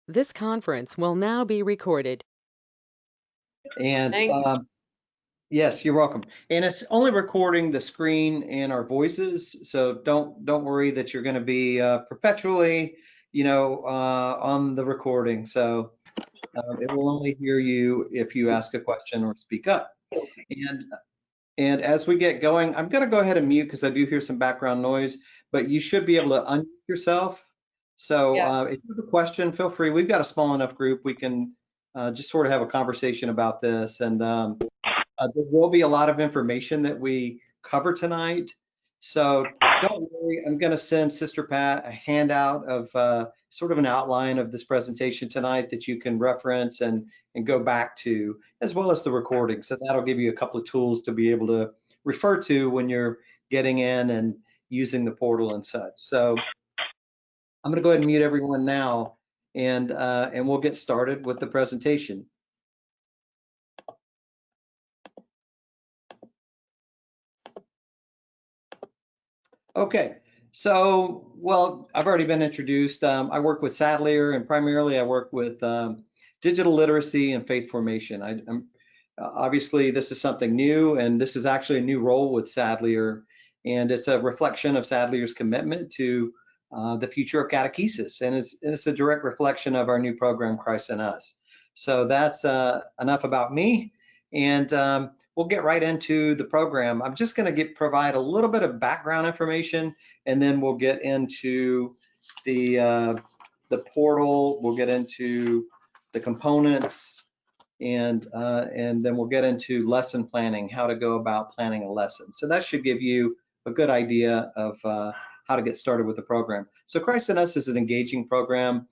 This conference will now be recorded. And Thank you. yes, you're welcome. And it's only recording the screen and our voices, so don't worry that you're going to be perpetually, on the recording. So it will only hear you if you ask a question or speak up. And as we get going, I'm going to go ahead and mute because I do hear some background noise, but you should be able to unmute yourself. So Yeah. if you have a question, feel free. We've got a small enough group. We can just sort of have a conversation about this. And there will be a lot of information that we cover tonight. So don't worry, I'm going to send Sister Pat a handout of sort of an outline of this presentation tonight that you can reference and go back to, as well as the recording. So that'll give you a couple of tools to be able to refer to when you're getting in and using the portal and such. So I'm going to go ahead and mute everyone now, and we'll get started with the presentation. Okay, so, well, I've already been introduced. I work with Sadlier, and primarily I work with digital literacy and faith formation. Obviously, this is something new, and this is actually a new role with Sadlier, and it's a reflection of Sadlier's commitment to the future of catechesis, and it's a direct reflection of our new program, Christ in Us. So that's enough about me, and we'll get right into the program. I'm just going to provide a little bit of background information, and then we'll get into the portal. We'll get into the components, and then we'll get into lesson planning, how to go about planning a lesson. So that should give you a good idea of how to get started with the program. So Christ in Us is an engaging program.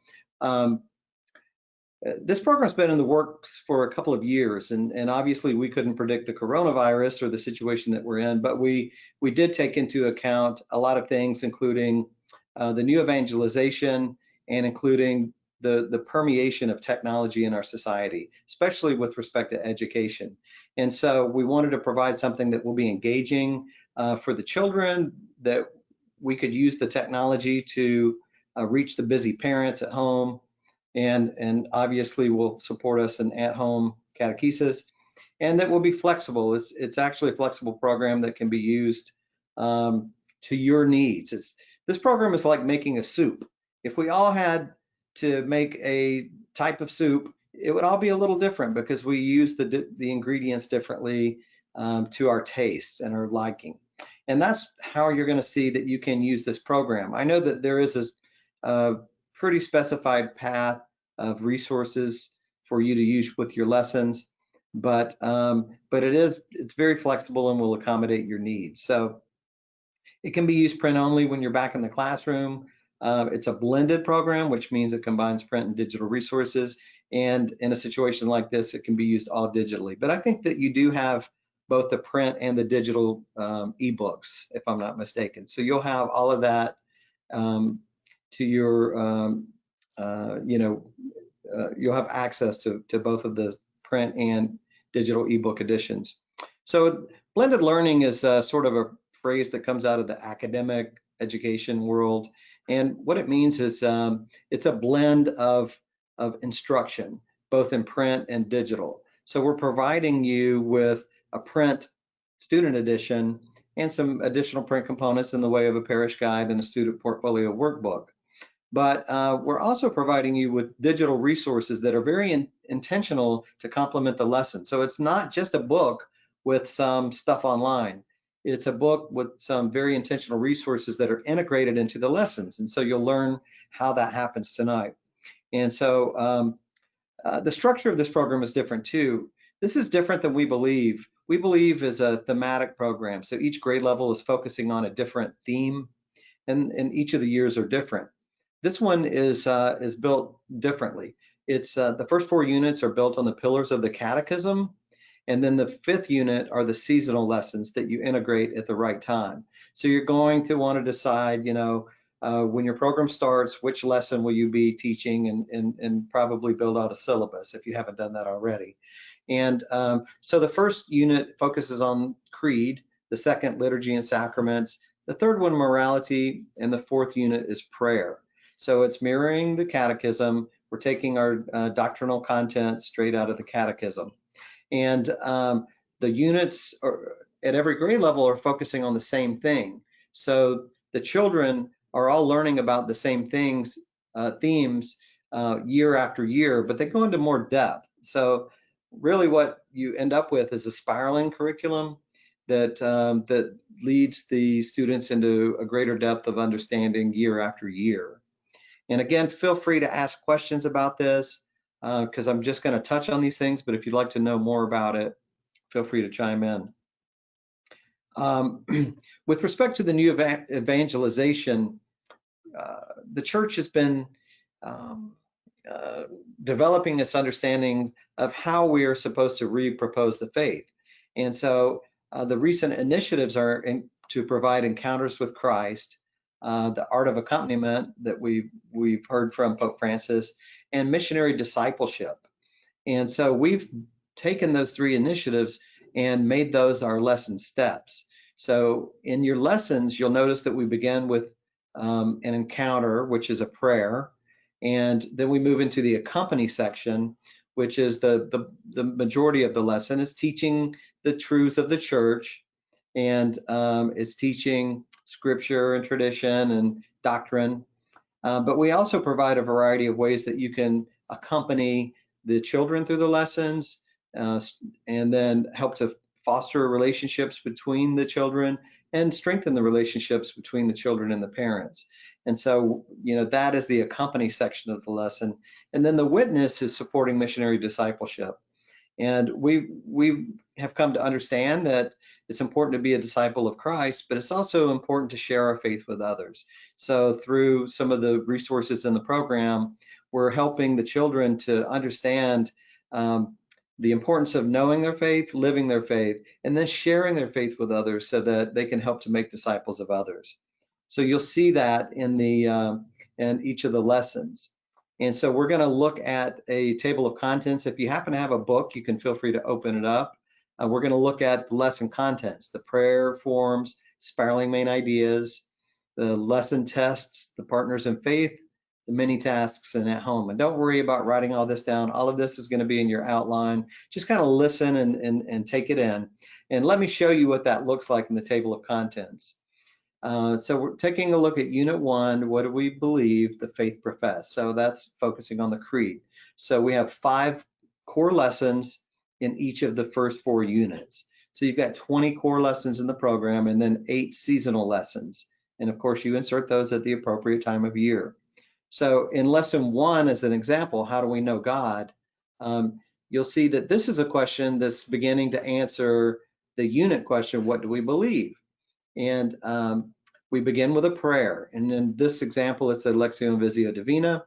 This program's been in the works for a couple of years, and obviously we couldn't predict the coronavirus or the situation that we're in, but we did take into account a lot of things, including the new evangelization and including the permeation of technology in our society, especially with respect to education. And so we wanted to provide something that will be engaging for the children, that we could use the technology to reach the busy parents at home, and obviously will support us in at-home catechesis, and that will be flexible. It's actually a flexible program that can be used to your needs. This program is like making a soup. If we all had to make a type of soup, it would all be a little different because we use the ingredients differently to our taste and our liking. And that's how you're going to see that you can use this program. I know that there is a pretty specified path of resources for you to use with your lessons, but it's very flexible and will accommodate your needs. So it can be used print only when you're back in the classroom. It's a blended program, which means it combines print and digital resources. And in a situation like this, it can be used all digitally. But I think that you do have both the print and the digital ebooks, if I'm not mistaken. So you'll have all of that to your you'll have access to both of the print and digital ebook editions. So blended learning is sort of a phrase that comes out of the academic education world. And what it means is it's a blend of instruction, both in print and digital. So we're providing you with a print student edition and some additional print components in the way of a parish guide and a student portfolio workbook. But we're also providing you with digital resources that are very intentional to complement the lesson. So it's not just a book with some stuff online. It's a book with some very intentional resources that are integrated into the lessons. And so you'll learn how that happens tonight. And so the structure of this program is different too. This is different than we believe. We believe is a thematic program. So each grade level is focusing on a different theme, and each of the years are different. This one is built differently. It's the first 4 units are built on the pillars of the catechism, and then the 5th unit are the seasonal lessons that you integrate at the right time. So you're going to want to decide, when your program starts, which lesson will you be teaching, and probably build out a syllabus if you haven't done that already. And so the first unit focuses on creed, the second liturgy and sacraments, the third one morality, and the 4th unit is prayer. So it's mirroring the catechism We're taking our doctrinal content straight out of the catechism. And the units at every grade level are focusing on the same thing. So the children are all learning about the same things, themes, year after year, but they go into more depth. So really what you end up with is a spiraling curriculum that leads the students into a greater depth of understanding year after year. And again, feel free to ask questions about this because I'm just going to touch on these things, but if you'd like to know more about it, feel free to chime in. With respect to the new evangelization, the church has been developing this understanding of how we are supposed to repropose the faith. And so the recent initiatives are to provide encounters with Christ, the art of accompaniment that we've heard from Pope Francis, and missionary discipleship. And so we've taken those three initiatives and made those our lesson steps. So in your lessons, you'll notice that we begin with an encounter, which is a prayer, and then we move into the accompany section, which is the majority of the lesson is teaching the truths of the church, and is teaching scripture and tradition and doctrine. But we also provide a variety of ways that you can accompany the children through the lessons, and then help to foster relationships between the children and strengthen the relationships between the children and the parents. And so, that is the accompany section of the lesson. And then the witness is supporting missionary discipleship. And we have come to understand that it's important to be a disciple of Christ, but it's also important to share our faith with others. So through some of the resources in the program, we're helping the children to understand the importance of knowing their faith, living their faith, and then sharing their faith with others so that they can help to make disciples of others. So you'll see that in each of the lessons. And so we're going to look at a table of contents. If you happen to have a book, you can feel free to open it up. We're going to look at the lesson contents, the prayer forms, spiraling main ideas, the lesson tests, the partners in faith, the mini tasks, and at home. And don't worry about writing all this down. All of this is going to be in your outline. Just kind of listen and take it in. And let me show you what that looks like in the table of contents. So we're taking a look at Unit 1, what do we believe the faith profess? So that's focusing on the creed. So we have 5 core lessons in each of the first 4 units. So you've got 20 core lessons in the program and then 8 seasonal lessons. And of course, you insert those at the appropriate time of year. So in lesson 1, as an example, how do we know God? You'll see that this is a question that's beginning to answer the unit question, what do we believe? And we begin with a prayer. And in this example, it's a Lectio Visio Divina.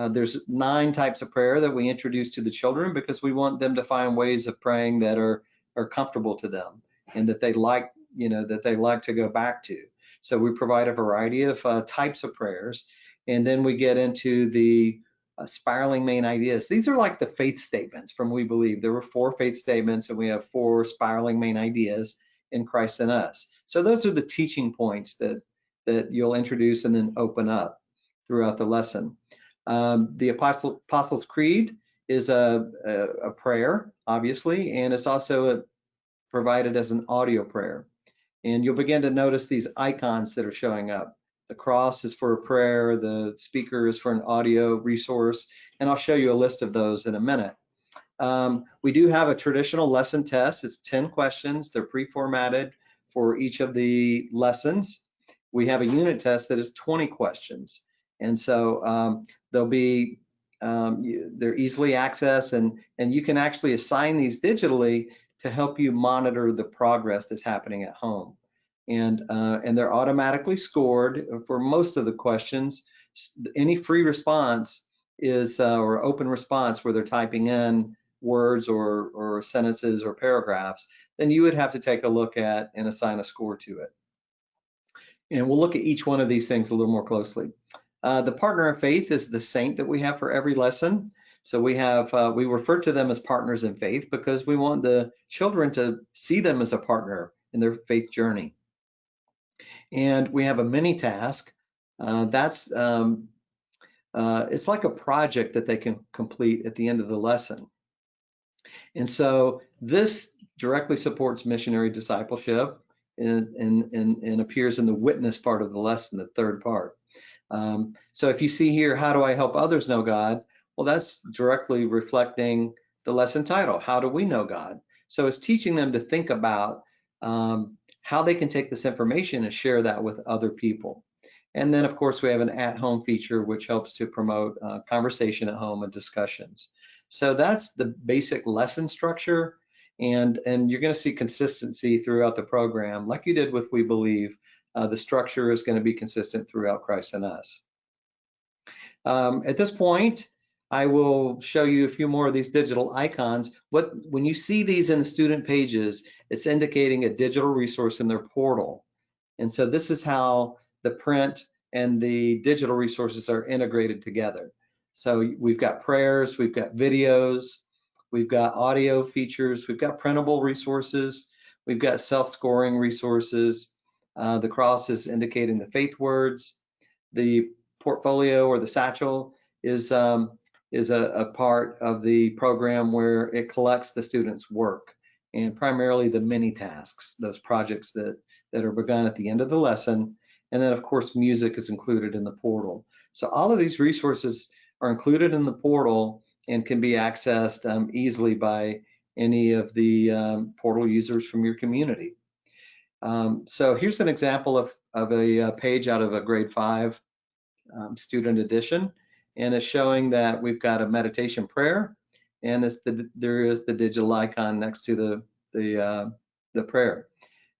There's 9 types of prayer that we introduce to the children because we want them to find ways of praying that are comfortable to them and that they like, to go back to. So we provide a variety of types of prayers. And then we get into the spiraling main ideas. These are like the faith statements from We Believe. There were 4 faith statements and we have 4 spiraling main ideas in Christ in us. So those are the teaching points that you'll introduce and then open up throughout the lesson. The Apostles' Creed is a prayer, obviously, and it's also provided as an audio prayer. And you'll begin to notice these icons that are showing up. The cross is for a prayer, the speaker is for an audio resource, and I'll show you a list of those in a minute. We do have a traditional lesson test. It's 10 questions. They're pre-formatted for each of the lessons. We have a unit test that is 20 questions. And so they'll be, they're easily accessed and you can actually assign these digitally to help you monitor the progress that's happening at home. And they're automatically scored for most of the questions. Any free response is, or open response where they're typing in words or sentences or paragraphs, then you would have to take a look at and assign a score to it. And we'll look at each one of these things a little more closely. The partner of faith is the saint that we have for every lesson. So we have, we refer to them as partners in faith because we want the children to see them as a partner in their faith journey. And we have a mini task. That's it's like a project that they can complete at the end of the lesson. And so this directly supports missionary discipleship and appears in the witness part of the lesson, the third part. So if you see here, how do I help others know God? Well, that's directly reflecting the lesson title, How Do We Know God? So it's teaching them to think about how they can take this information and share that with other people. And then, of course, we have an at-home feature, which helps to promote conversation at home and discussions. So that's the basic lesson structure. And you're going to see consistency throughout the program, like you did with We Believe. The structure is going to be consistent throughout Christ in Us. At this point, I will show you a few more of these digital icons. When you see these in the student pages, it's indicating a digital resource in their portal. And so this is how the print and the digital resources are integrated together. So we've got prayers, we've got videos, we've got audio features, we've got printable resources, we've got self-scoring resources. The cross is indicating the faith words. The portfolio or the satchel is a part of the program where it collects the students' work and primarily the mini tasks, those projects that are begun at the end of the lesson. And then, of course, music is included in the portal. So all of these resources are included in the portal and can be accessed easily by any of the portal users from your community. So here's an example of a page out of a grade 5 student edition, and it's showing that we've got a meditation prayer, and there is the digital icon next to the prayer.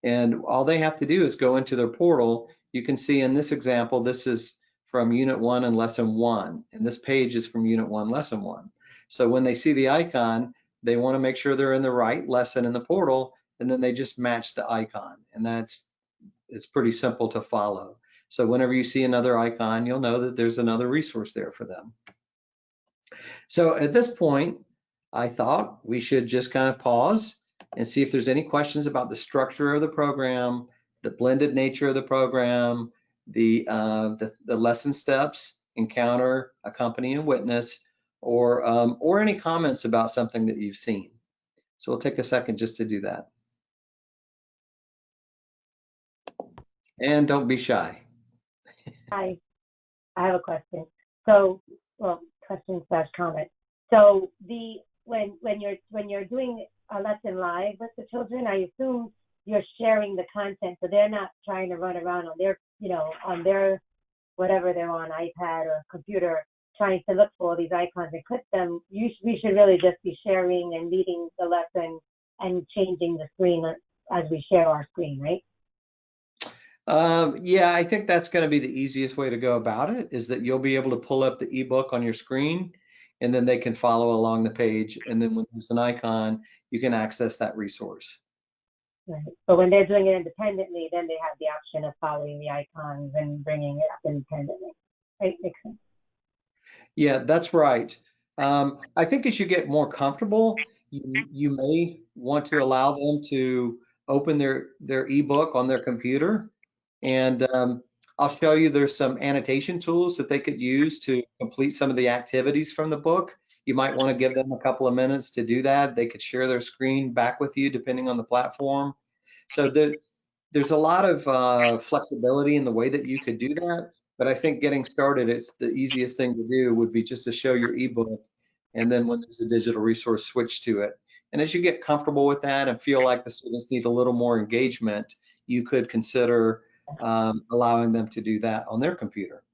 And all they have to do is go into their portal. You can see in this example, this is from Unit 1 and Lesson 1, and this page is from Unit 1, Lesson 1. So when they see the icon, they want to make sure they're in the right lesson in the portal, and then they just match the icon, and it's pretty simple to follow. So whenever you see another icon, you'll know that there's another resource there for them. So at this point, I thought we should just kind of pause and see if there's any questions about the structure of the program, the blended nature of the program, the lesson steps, encounter, accompany, and witness, or any comments about something that you've seen. So we'll take a second just to do that. And don't be shy. Hi, I have a question. So, well, question/comment. So when you're doing a lesson live with the children, I assume you're sharing the content, so they're not trying to run around on their whatever they're on, iPad or computer, trying to look for all these icons and click them. We should really just be sharing and leading the lesson and changing the screen as we share our screen, right? Yeah, I think that's going to be the easiest way to go about it, is that you'll be able to pull up the ebook on your screen, and then they can follow along the page. And then when there's an icon, you can access that resource. Right. But when they're doing it independently, then they have the option of following the icons and bringing it up independently. Right? Makes sense. Yeah, that's right. I think as you get more comfortable, you may want to allow them to open their ebook on their computer. And I'll show you there's some annotation tools that they could use to complete some of the activities from the book. You might want to give them a couple of minutes to do that. They could share their screen back with you depending on the platform. So there's a lot of flexibility in the way that you could do that. But I think getting started, it's the easiest thing to do would be just to show your ebook. And then when there's a digital resource, switch to it. And as you get comfortable with that and feel like the students need a little more engagement, you could consider allowing them to do that on their computer.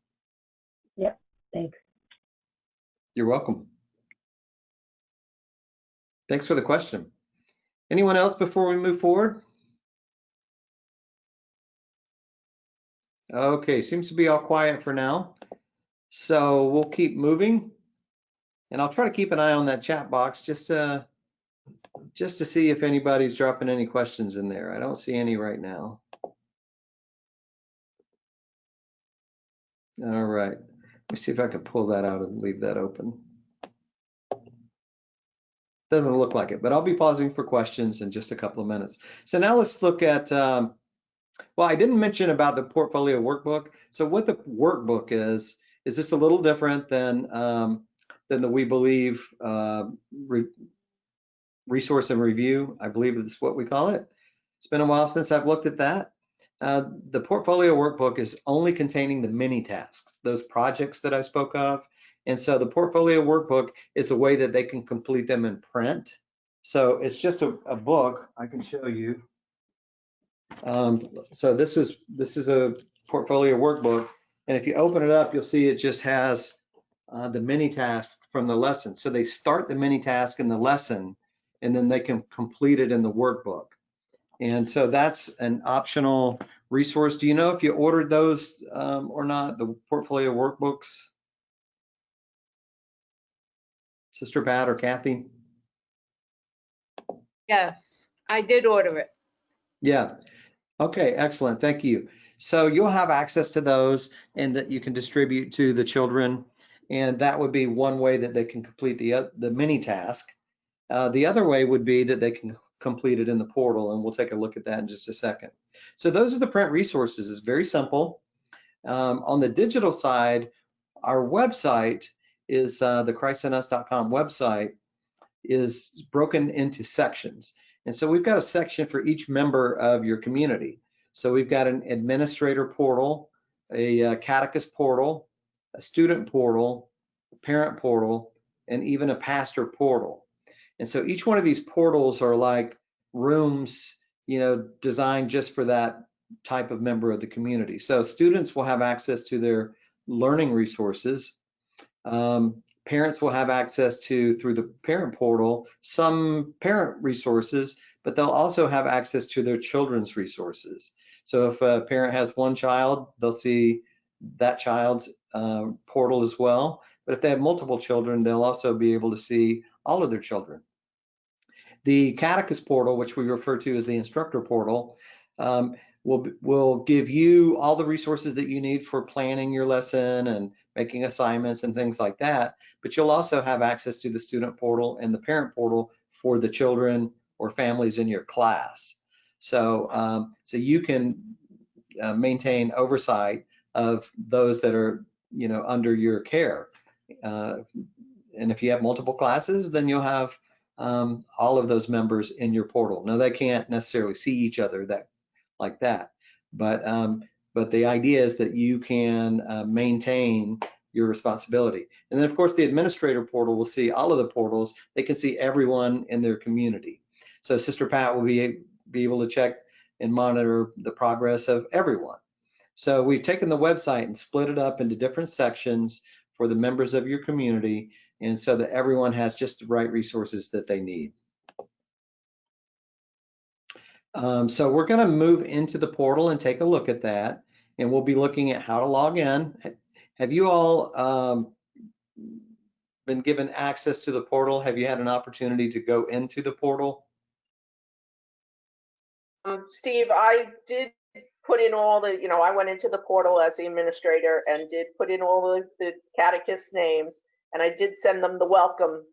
Yep, thanks. You're welcome. Thanks for the question. Anyone else before we move forward? Okay, seems to be all quiet for now. So we'll keep moving. And I'll try to keep an eye on that chat box just to see if anybody's dropping any questions in there. I don't see any right now. All right, let me see if I can pull that out and leave that open. Doesn't look like it, but I'll be pausing for questions in just a couple of minutes. So now let's look at, well, I didn't mention about the Portfolio Workbook. So what the workbook is is this a little different than the We Believe resource and review. I believe that's what we call it. It's been a while since I've looked at that. The Portfolio Workbook is only containing the mini tasks, those projects that I spoke of. And so the Portfolio Workbook is a way that they can complete them in print. So it's just a book I can show you. So this is a Portfolio Workbook. And if you open it up, you'll see it just has the mini task from the lesson. So they start the mini task in the lesson, and then they can complete it in the workbook. And so that's an optional resource. Do you know if you ordered those or not, the Portfolio Workbooks? Sister Pat or Kathy? Yes, I did order it. Yeah. Okay, excellent. Thank you. So you'll have access to those and that you can distribute to the children. And that would be one way that they can complete the mini task. The other way would be that they can complete it in the portal, and we'll take a look at that in just a second. So those are the print resources. It's very simple. On the digital side, our website is the christinus.com website is broken into sections. And so we've got a section for each member of your community. So we've got an administrator portal, a catechist portal, a student portal, a parent portal, and even a pastor portal. And so each one of these portals are like rooms, designed just for that type of member of the community. So students will have access to their learning resources. Parents will have access to, through the parent portal, some parent resources, but they'll also have access to their children's resources. So if a parent has one child, they'll see that child's portal as well. But if they have multiple children, they'll also be able to see all of their children. The Catechist Portal, which we refer to as the instructor portal, will give you all the resources that you need for planning your lesson and making assignments and things like that. But you'll also have access to the student portal and the parent portal for the children or families in your class. So, so you can maintain oversight of those that are, under your care. And if you have multiple classes, then you'll have all of those members in your portal. Now, they can't necessarily see each other like that, but the idea is that you can maintain your responsibility. And then, of course, the administrator portal will see all of the portals. They can see everyone in their community. So Sister Pat will be able to check and monitor the progress of everyone. So we've taken the website and split it up into different sections for the members of your community, and so that everyone has just the right resources that they need. So we're going to move into the portal and take a look at that, and we'll be looking at how to log in. Have you all been given access to the portal? Have you had an opportunity to go into the portal? Steve, I did put in all the, I went into the portal as the administrator and did put in all the catechist names, and I did send them the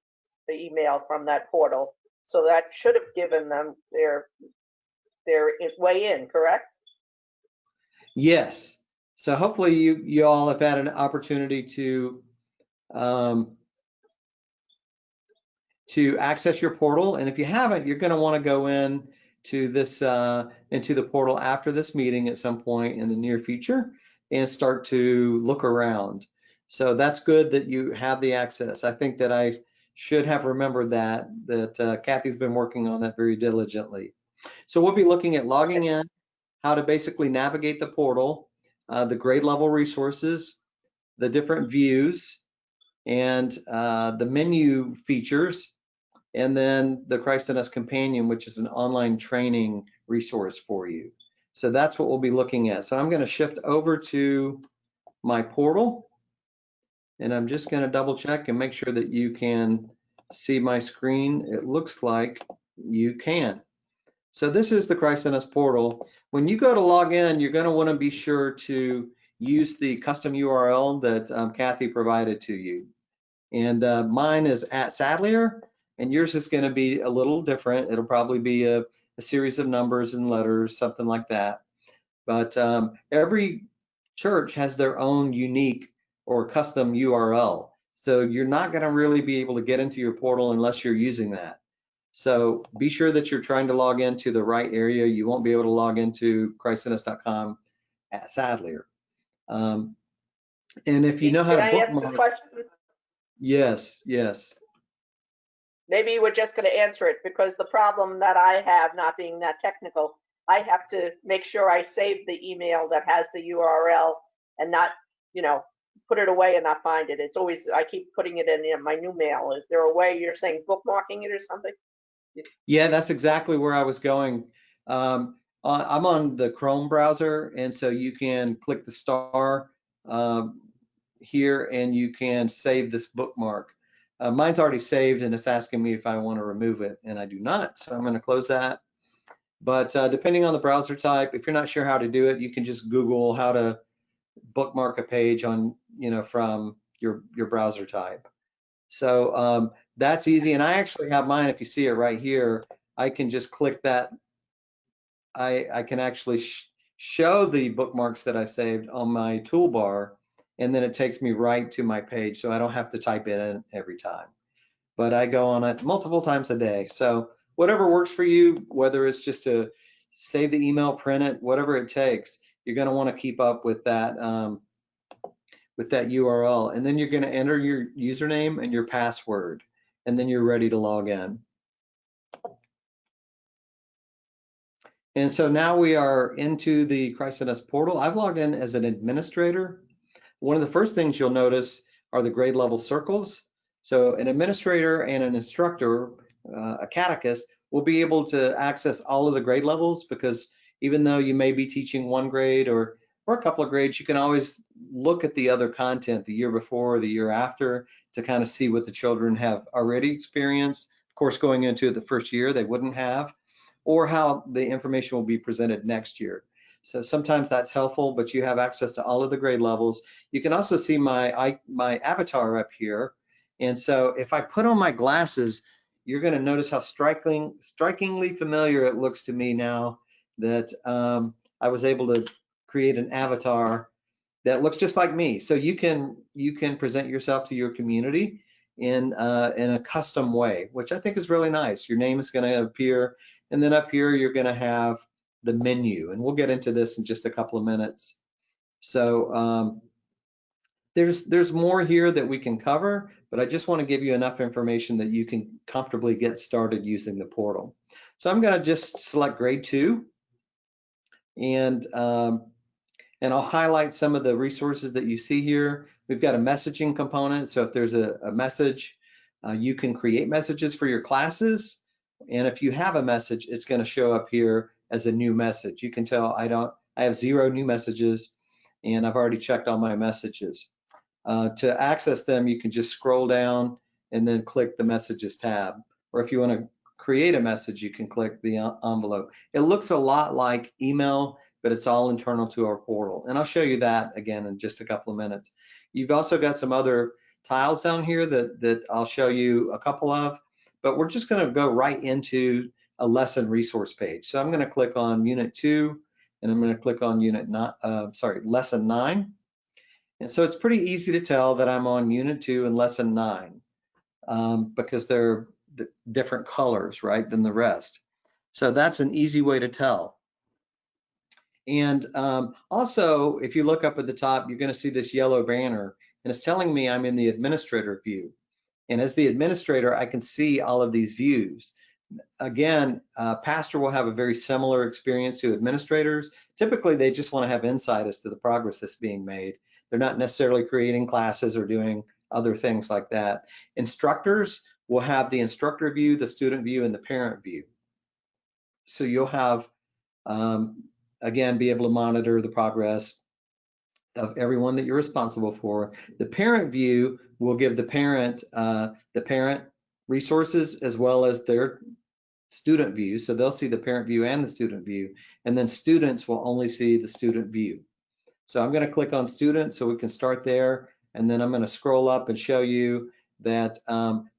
email from that portal. So that should have given them their way in, correct? Yes. So hopefully you all have had an opportunity to access your portal. And if you haven't, you're going to want to go in to this into the portal after this meeting at some point in the near future and start to look around. So that's good that you have the access. I think that I should have remembered that Kathy's been working on that very diligently. So we'll be looking at logging in, how to basically navigate the portal, the grade level resources, the different views, and the menu features, and then the Christ in Us Companion, which is an online training resource for you. So that's what we'll be looking at. So I'm going to shift over to my portal, and I'm just going to double check and make sure that you can see my screen. It looks like you can. So this is the Christ in Us portal. When you go to log in, you're going to want to be sure to use the custom URL that Kathy provided to you. And mine is @Sadlier, and yours is going to be a little different. It'll probably be a series of numbers and letters, something like that. But every church has their own unique or custom URL. So you're not going to really be able to get into your portal unless you're using that. So be sure that you're trying to log into the right area. You won't be able to log into christinus.com at Sadlier. And if you know how Can to I ask a bookmark, question? yes. Maybe you were just going to answer it, because the problem that I have, not being that technical, I have to make sure I save the email that has the URL and not, put it away and not find it. It's always, I keep putting it in my new mail. Is there a way you're saying bookmarking it or something? Yeah, that's exactly where I was going. I'm on the Chrome browser, and so you can click the star here and you can save this bookmark. Mine's already saved and it's asking me if I want to remove it, and I do not, so I'm going to close that. But depending on the browser type, if you're not sure how to do it, you can just Google how to bookmark a page on, from your browser type. So that's easy, and I actually have mine. If you see it right here, I can just click that. I can actually show the bookmarks that I've saved on my toolbar, and then it takes me right to my page, so I don't have to type it in every time. But I go on it multiple times a day. So whatever works for you, whether it's just to save the email, print it, whatever it takes, you're going to want to keep up with that URL, and then you're going to enter your username and your password, and then you're ready to log in. And so now we are into the Christ-in-Us portal. I've logged in as an administrator. One of the first things you'll notice are the grade level circles. So an administrator and an instructor, a catechist, will be able to access all of the grade levels, because even though you may be teaching one grade or a couple of grades, you can always look at the other content the year before or the year after to kind of see what the children have already experienced. Of course, going into the first year, they wouldn't have, or how the information will be presented next year. So sometimes that's helpful, but you have access to all of the grade levels. You can also see my avatar up here. And so if I put on my glasses, you're going to notice how strikingly familiar it looks to me now that I was able to create an avatar that looks just like me. So you can present yourself to your community in a custom way, which I think is really nice. Your name is going to appear, and then up here you're going to have the menu, and we'll get into this in just a couple of minutes. So there's more here that we can cover, but I just want to give you enough information that you can comfortably get started using the portal. So I'm going to just select grade 2, and I'll highlight some of the resources that you see here. We've got a messaging component, so if there's a message, you can create messages for your classes, and if you have a message, it's going to show up here as a new message. You can tell I have 0 new messages, and I've already checked all my messages. To access them, you can just scroll down and then click the Messages tab, or if you want to create a message, you can click the envelope. It looks a lot like email, but it's all internal to our portal. And I'll show you that again in just a couple of minutes. You've also got some other tiles down here that I'll show you a couple of, but we're just going to go right into a lesson resource page. So I'm going to click on Unit 2, and I'm going to click on Lesson 9. And so it's pretty easy to tell that I'm on Unit 2 and Lesson 9 because they're different colors, right, than the rest. So that's an easy way to tell. And also, if you look up at the top, you're going to see this yellow banner, and it's telling me I'm in the administrator view. And as the administrator, I can see all of these views. Again, pastor will have a very similar experience to administrators. Typically, they just want to have insight as to the progress that's being made. They're not necessarily creating classes or doing other things like that. Instructors will have the instructor view, the student view, and the parent view. So you'll have, again, be able to monitor the progress of everyone that you're responsible for. The parent view will give the parent resources as well as their student view. So they'll see the parent view and the student view, and then students will only see the student view. So I'm going to click on students so we can start there, and then I'm going to scroll up and show you that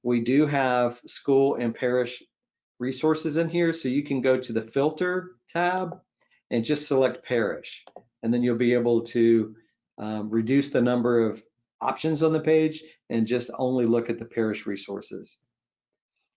we do have school and parish resources in here. So you can go to the filter tab and just select parish, and then you'll be able to reduce the number of options on the page and just only look at the parish resources.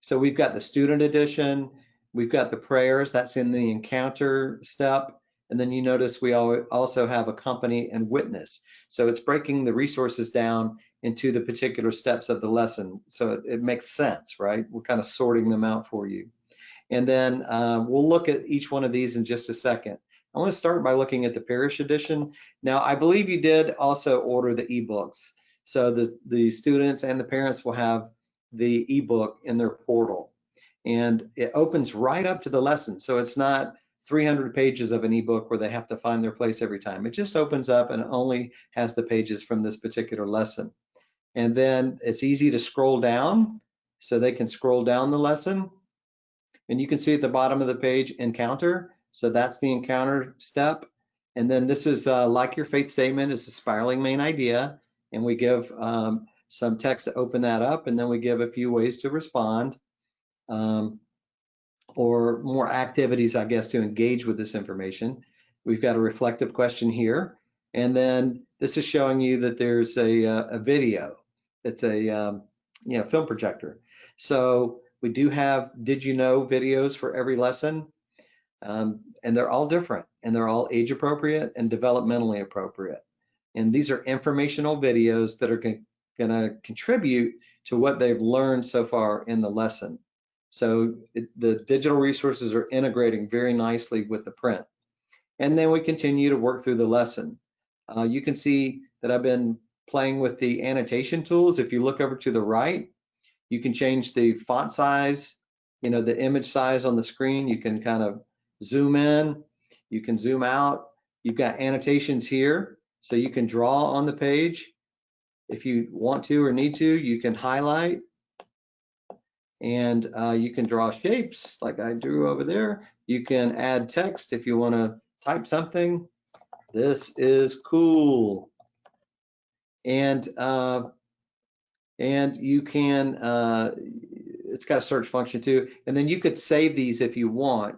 So we've got the student edition, we've got the prayers, that's in the encounter step. And then you notice we also have accompany and witness. So it's breaking the resources down into the particular steps of the lesson. So it makes sense, right? We're kind of sorting them out for you. And then we'll look at each one of these in just a second. I want to start by looking at the Parish Edition. Now, I believe you did also order the ebooks. So the students and the parents will have the ebook in their portal. And it opens right up to the lesson. So it's not 300 pages of an ebook where they have to find their place every time. It just opens up and only has the pages from this particular lesson. And then it's easy to scroll down, so they can scroll down the lesson. And you can see at the bottom of the page, encounter. So that's the encounter step. And then this is like your faith statement, it's a spiraling main idea. And we give some text to open that up, and then we give a few ways to respond, or more activities, I guess, to engage with this information. We've got a reflective question here. And then this is showing you that there's a video. It's a film projector. So we do have did you know videos for every lesson, and they're all different, and they're all age appropriate and developmentally appropriate. And these are informational videos that are going to contribute to what they've learned so far in the lesson. So the digital resources are integrating very nicely with the print. And then we continue to work through the lesson. You can see that I've been playing with the annotation tools. If you look over to the right, you can change the font size, the image size on the screen. You can kind of zoom in, you can zoom out. You've got annotations here, so you can draw on the page. If you want to or need to, you can highlight, and you can draw shapes like I drew over there. You can add text if you want to type something. This is cool. And you can, it's got a search function too. And then you could save these if you want.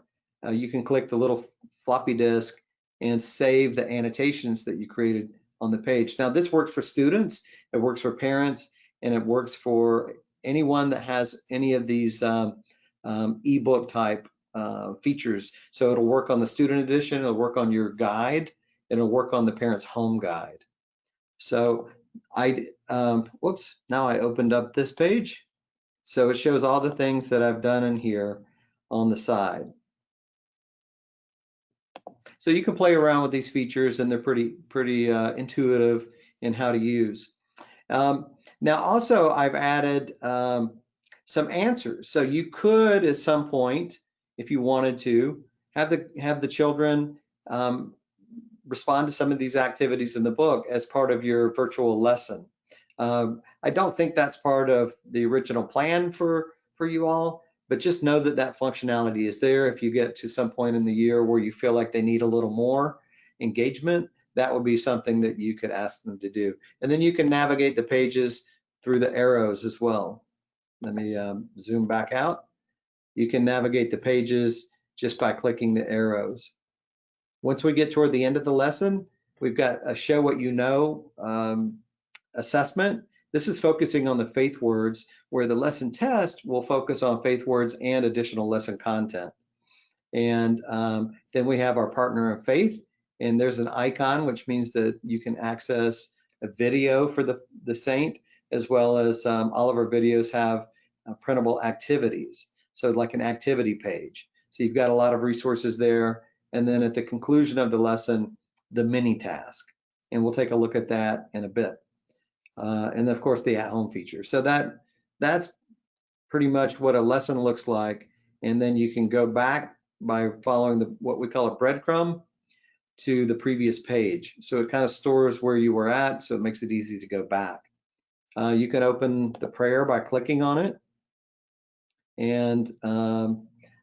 You can click the little floppy disk and save the annotations that you created on the page. Now this works for students, it works for parents, and it works for anyone that has any of these ebook type features. So it'll work on the student edition, it'll work on your guide, it'll work on the parent's home guide. So whoops, now I opened up this page. So it shows all the things that I've done in here on the side. So you can play around with these features, and they're pretty intuitive in how to use. Now also I've added some answers. So you could at some point, if you wanted to, have the children respond to some of these activities in the book as part of your virtual lesson. I don't think that's part of the original plan for you all, but just know that that functionality is there. If you get to some point in the year where you feel like they need a little more engagement, that would be something that you could ask them to do. And then you can navigate the pages through the arrows as well. Let me zoom back out. You can navigate the pages just by clicking the arrows. Once we get toward the end of the lesson, we've got a show what you know assessment. This is focusing on the faith words, where the lesson test will focus on faith words and additional lesson content. And then we have our partner of faith, and there's an icon, which means that you can access a video for the saint, as well as all of our videos have printable activities. So like an activity page. So you've got a lot of resources there. And then at the conclusion of the lesson, the mini task. And we'll take a look at that in a bit. And of course, the at-home feature. So that's pretty much what a lesson looks like. And then you can go back by following what we call a breadcrumb to the previous page. So it kind of stores where you were at, so it makes it easy to go back. You can open the prayer by clicking on it. And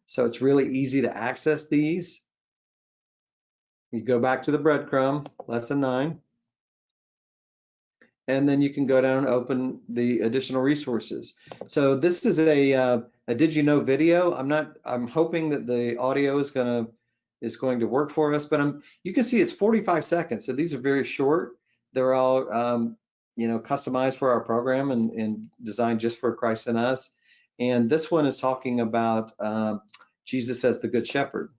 so it's really easy to access these. You go back to the breadcrumb, lesson 9. And then you can go down and open the additional resources. So this is a did you know video. I'm hoping that the audio is going to work for us, but you can see it's 45 seconds. So these are very short. They're all customized for our program and designed just for Christ in us. And this one is talking about Jesus as the Good Shepherd.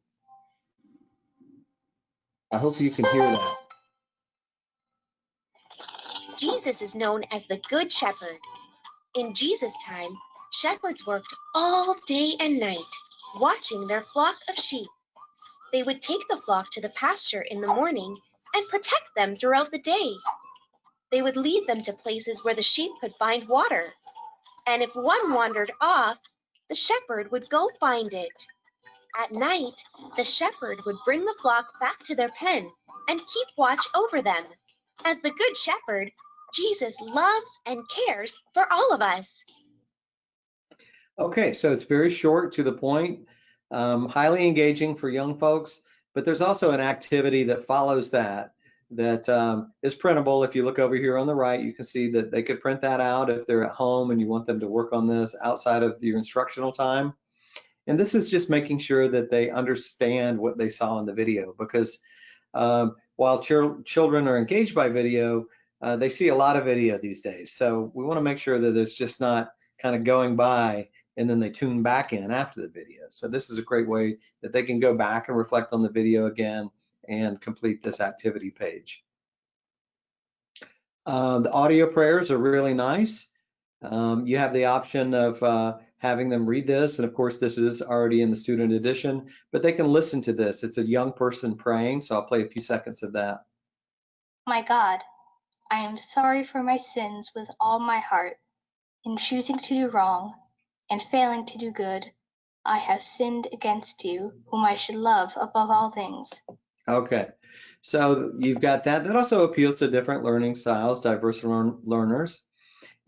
I hope you can hear that. Jesus is known as the Good Shepherd. In Jesus' time, shepherds worked all day and night, watching their flock of sheep. They would take the flock to the pasture in the morning and protect them throughout the day. They would lead them to places where the sheep could find water. And if one wandered off, the shepherd would go find it. At night, the shepherd would bring the flock back to their pen and keep watch over them. As the Good Shepherd, Jesus loves and cares for all of us. Okay, so it's very short, to the point, highly engaging for young folks, but there's also an activity that follows that is printable. If you look over here on the right, you can see that they could print that out if they're at home and you want them to work on this outside of your instructional time. And this is just making sure that they understand what they saw in the video, because while children are engaged by video, they see a lot of video these days. So we want to make sure that it's just not kind of going by and then they tune back in after the video. So this is a great way that they can go back and reflect on the video again and complete this activity page. The audio prayers are really nice. You have the option of having them read this, and of course this is already in the student edition, but they can listen to this. It's a young person praying, so I'll play a few seconds of that. My God, I am sorry for my sins with all my heart. In choosing to do wrong and failing to do good, I have sinned against you, whom I should love above all things. Okay, so you've got that. That also appeals to different learning styles, diverse learners.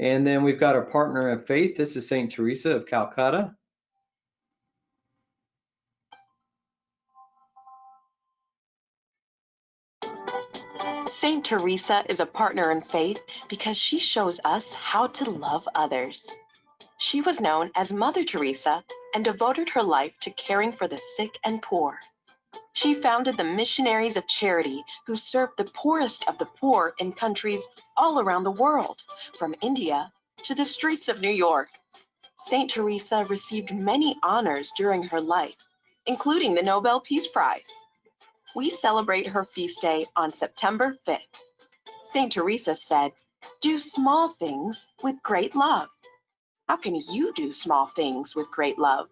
And then we've got our partner of faith. This is St. Teresa of Calcutta. St. Teresa is a partner in faith because she shows us how to love others. She was known as Mother Teresa and devoted her life to caring for the sick and poor. She founded the Missionaries of Charity, who served the poorest of the poor in countries all around the world, from India to the streets of New York. St. Teresa received many honors during her life, including the Nobel Peace Prize. We celebrate her feast day on September 5th. St. Teresa said, "Do small things with great love." How can you do small things with great love?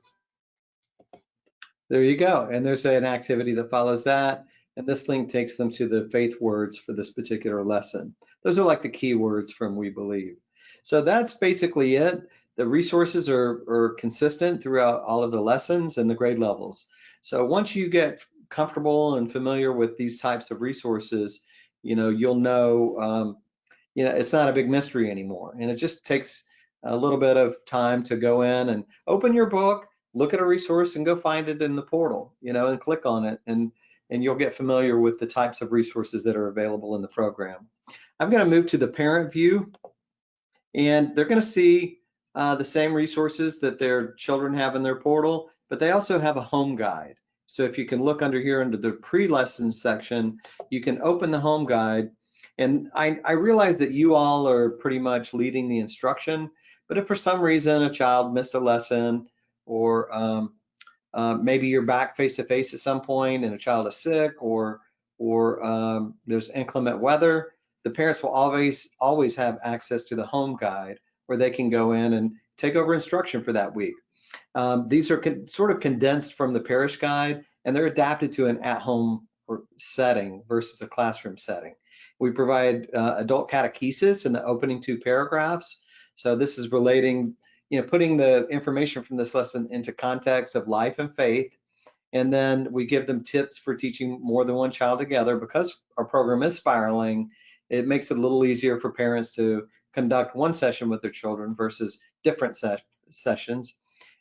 There you go. And there's an activity that follows that. And this link takes them to the faith words for this particular lesson. Those are like the key words from We Believe. So that's basically it. The resources are consistent throughout all of the lessons and the grade levels. So once you get comfortable and familiar with these types of resources, you'll know, it's not a big mystery anymore. And it just takes a little bit of time to go in and open your book, look at a resource and go find it in the portal, and click on it, and you'll get familiar with the types of resources that are available in the program. I'm going to move to the parent view, and they're going to see the same resources that their children have in their portal, but they also have a home guide. So if you can look under here under the pre-lesson section, you can open the home guide. And I realize that you all are pretty much leading the instruction, but if for some reason a child missed a lesson, or maybe you're back face-to-face at some point and a child is sick, or there's inclement weather, the parents will always have access to the home guide where they can go in and take over instruction for that week. These are sort of condensed from the parish guide, and they're adapted to an at-home setting versus a classroom setting. We provide adult catechesis in the opening 2 paragraphs. So this is relating, putting the information from this lesson into context of life and faith. And then we give them tips for teaching more than one child together. Because our program is spiraling, it makes it a little easier for parents to conduct one session with their children versus different sessions.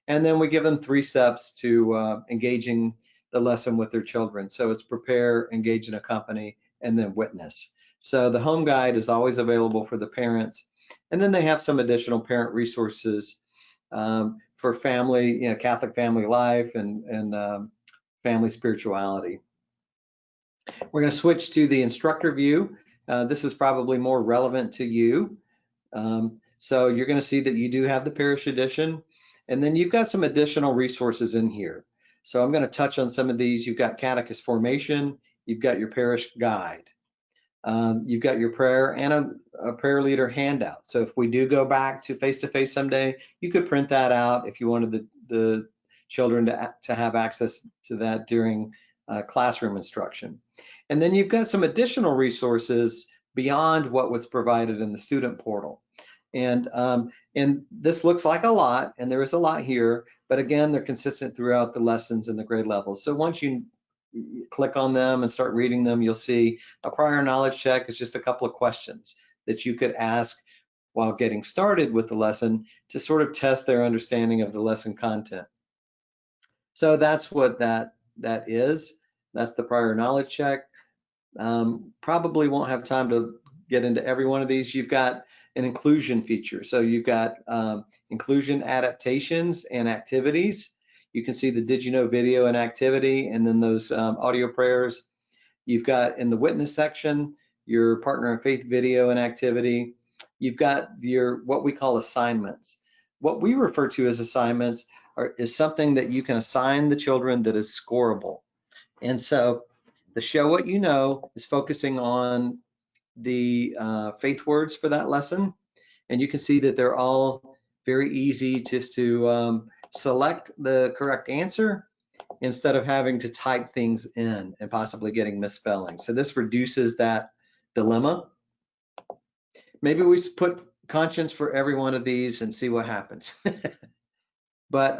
And then we give them 3 steps to engaging the lesson with their children. So it's prepare, engage, and accompany, and then witness. So the home guide is always available for the parents. And then they have some additional parent resources for family, Catholic family life and family spirituality. We're going to switch to the instructor view. This is probably more relevant to you. So you're going to see that you do have the Parish Edition, and then you've got some additional resources in here. So I'm going to touch on some of these. You've got Catechist Formation, you've got your Parish Guide, you've got your prayer and a prayer leader handout. So if we do go back to face-to-face someday, you could print that out if you wanted the children to have access to that during classroom instruction. And then you've got some additional resources beyond what was provided in the student portal. And this looks like a lot, and there is a lot here, but again, they're consistent throughout the lessons and the grade levels. So once you click on them and start reading them, you'll see a prior knowledge check is just a couple of questions that you could ask while getting started with the lesson to sort of test their understanding of the lesson content. So that's what that is. That's the prior knowledge check. Probably won't have time to get into every one of these. You've got an inclusion feature. So you've got inclusion adaptations and activities. You can see the Did You Know video and activity, and then those audio prayers. You've got in the witness section, your partner in faith video and activity. You've got your what we call assignments. What we refer to as assignments is something that you can assign the children that is scoreable. And so the Show What You Know is focusing on the faith words for that lesson. And you can see that they're all very easy just to select the correct answer instead of having to type things in and possibly getting misspelling. So this reduces that dilemma. Maybe we put conscience for every one of these and see what happens. But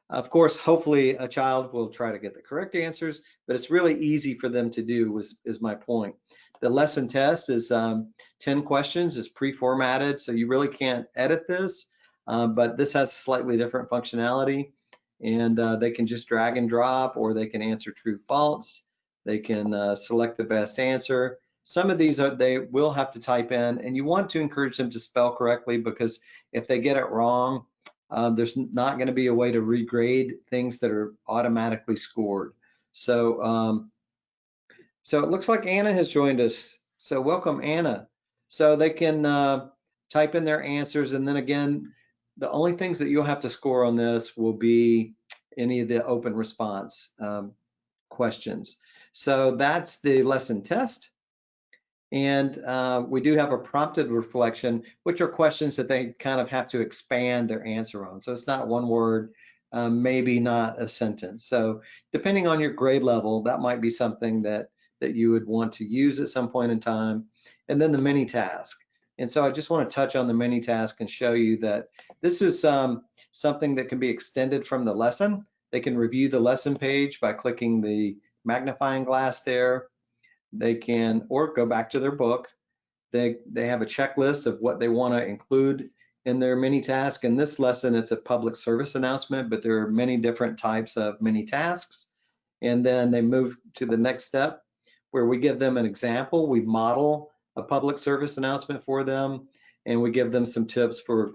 of course, hopefully a child will try to get the correct answers, but it's really easy for them to do is my point. The lesson test is 10 questions, is pre-formatted, so you really can't edit this, but this has slightly different functionality, and they can just drag and drop, or they can answer true, false. They can select the best answer. Some of these they will have to type in, and you want to encourage them to spell correctly, because if they get it wrong, there's not going to be a way to regrade things that are automatically scored. So so it looks like Anna has joined us. So welcome, Anna. So they can type in their answers, and then again, the only things that you'll have to score on this will be any of the open response questions. So that's the lesson test. And we do have a prompted reflection, which are questions that they kind of have to expand their answer on. So it's not one word, maybe not a sentence. So depending on your grade level, that might be something that you would want to use at some point in time. And then the mini task. And so I just want to touch on the mini task and show you that this is something that can be extended from the lesson. They can review the lesson page by clicking the magnifying glass there. They can, or go back to their book. They have a checklist of what they want to include in their mini task. In this lesson, it's a public service announcement, but there are many different types of mini tasks. And then they move to the next step, where we give them an example. We model a public service announcement for them, and we give them some tips for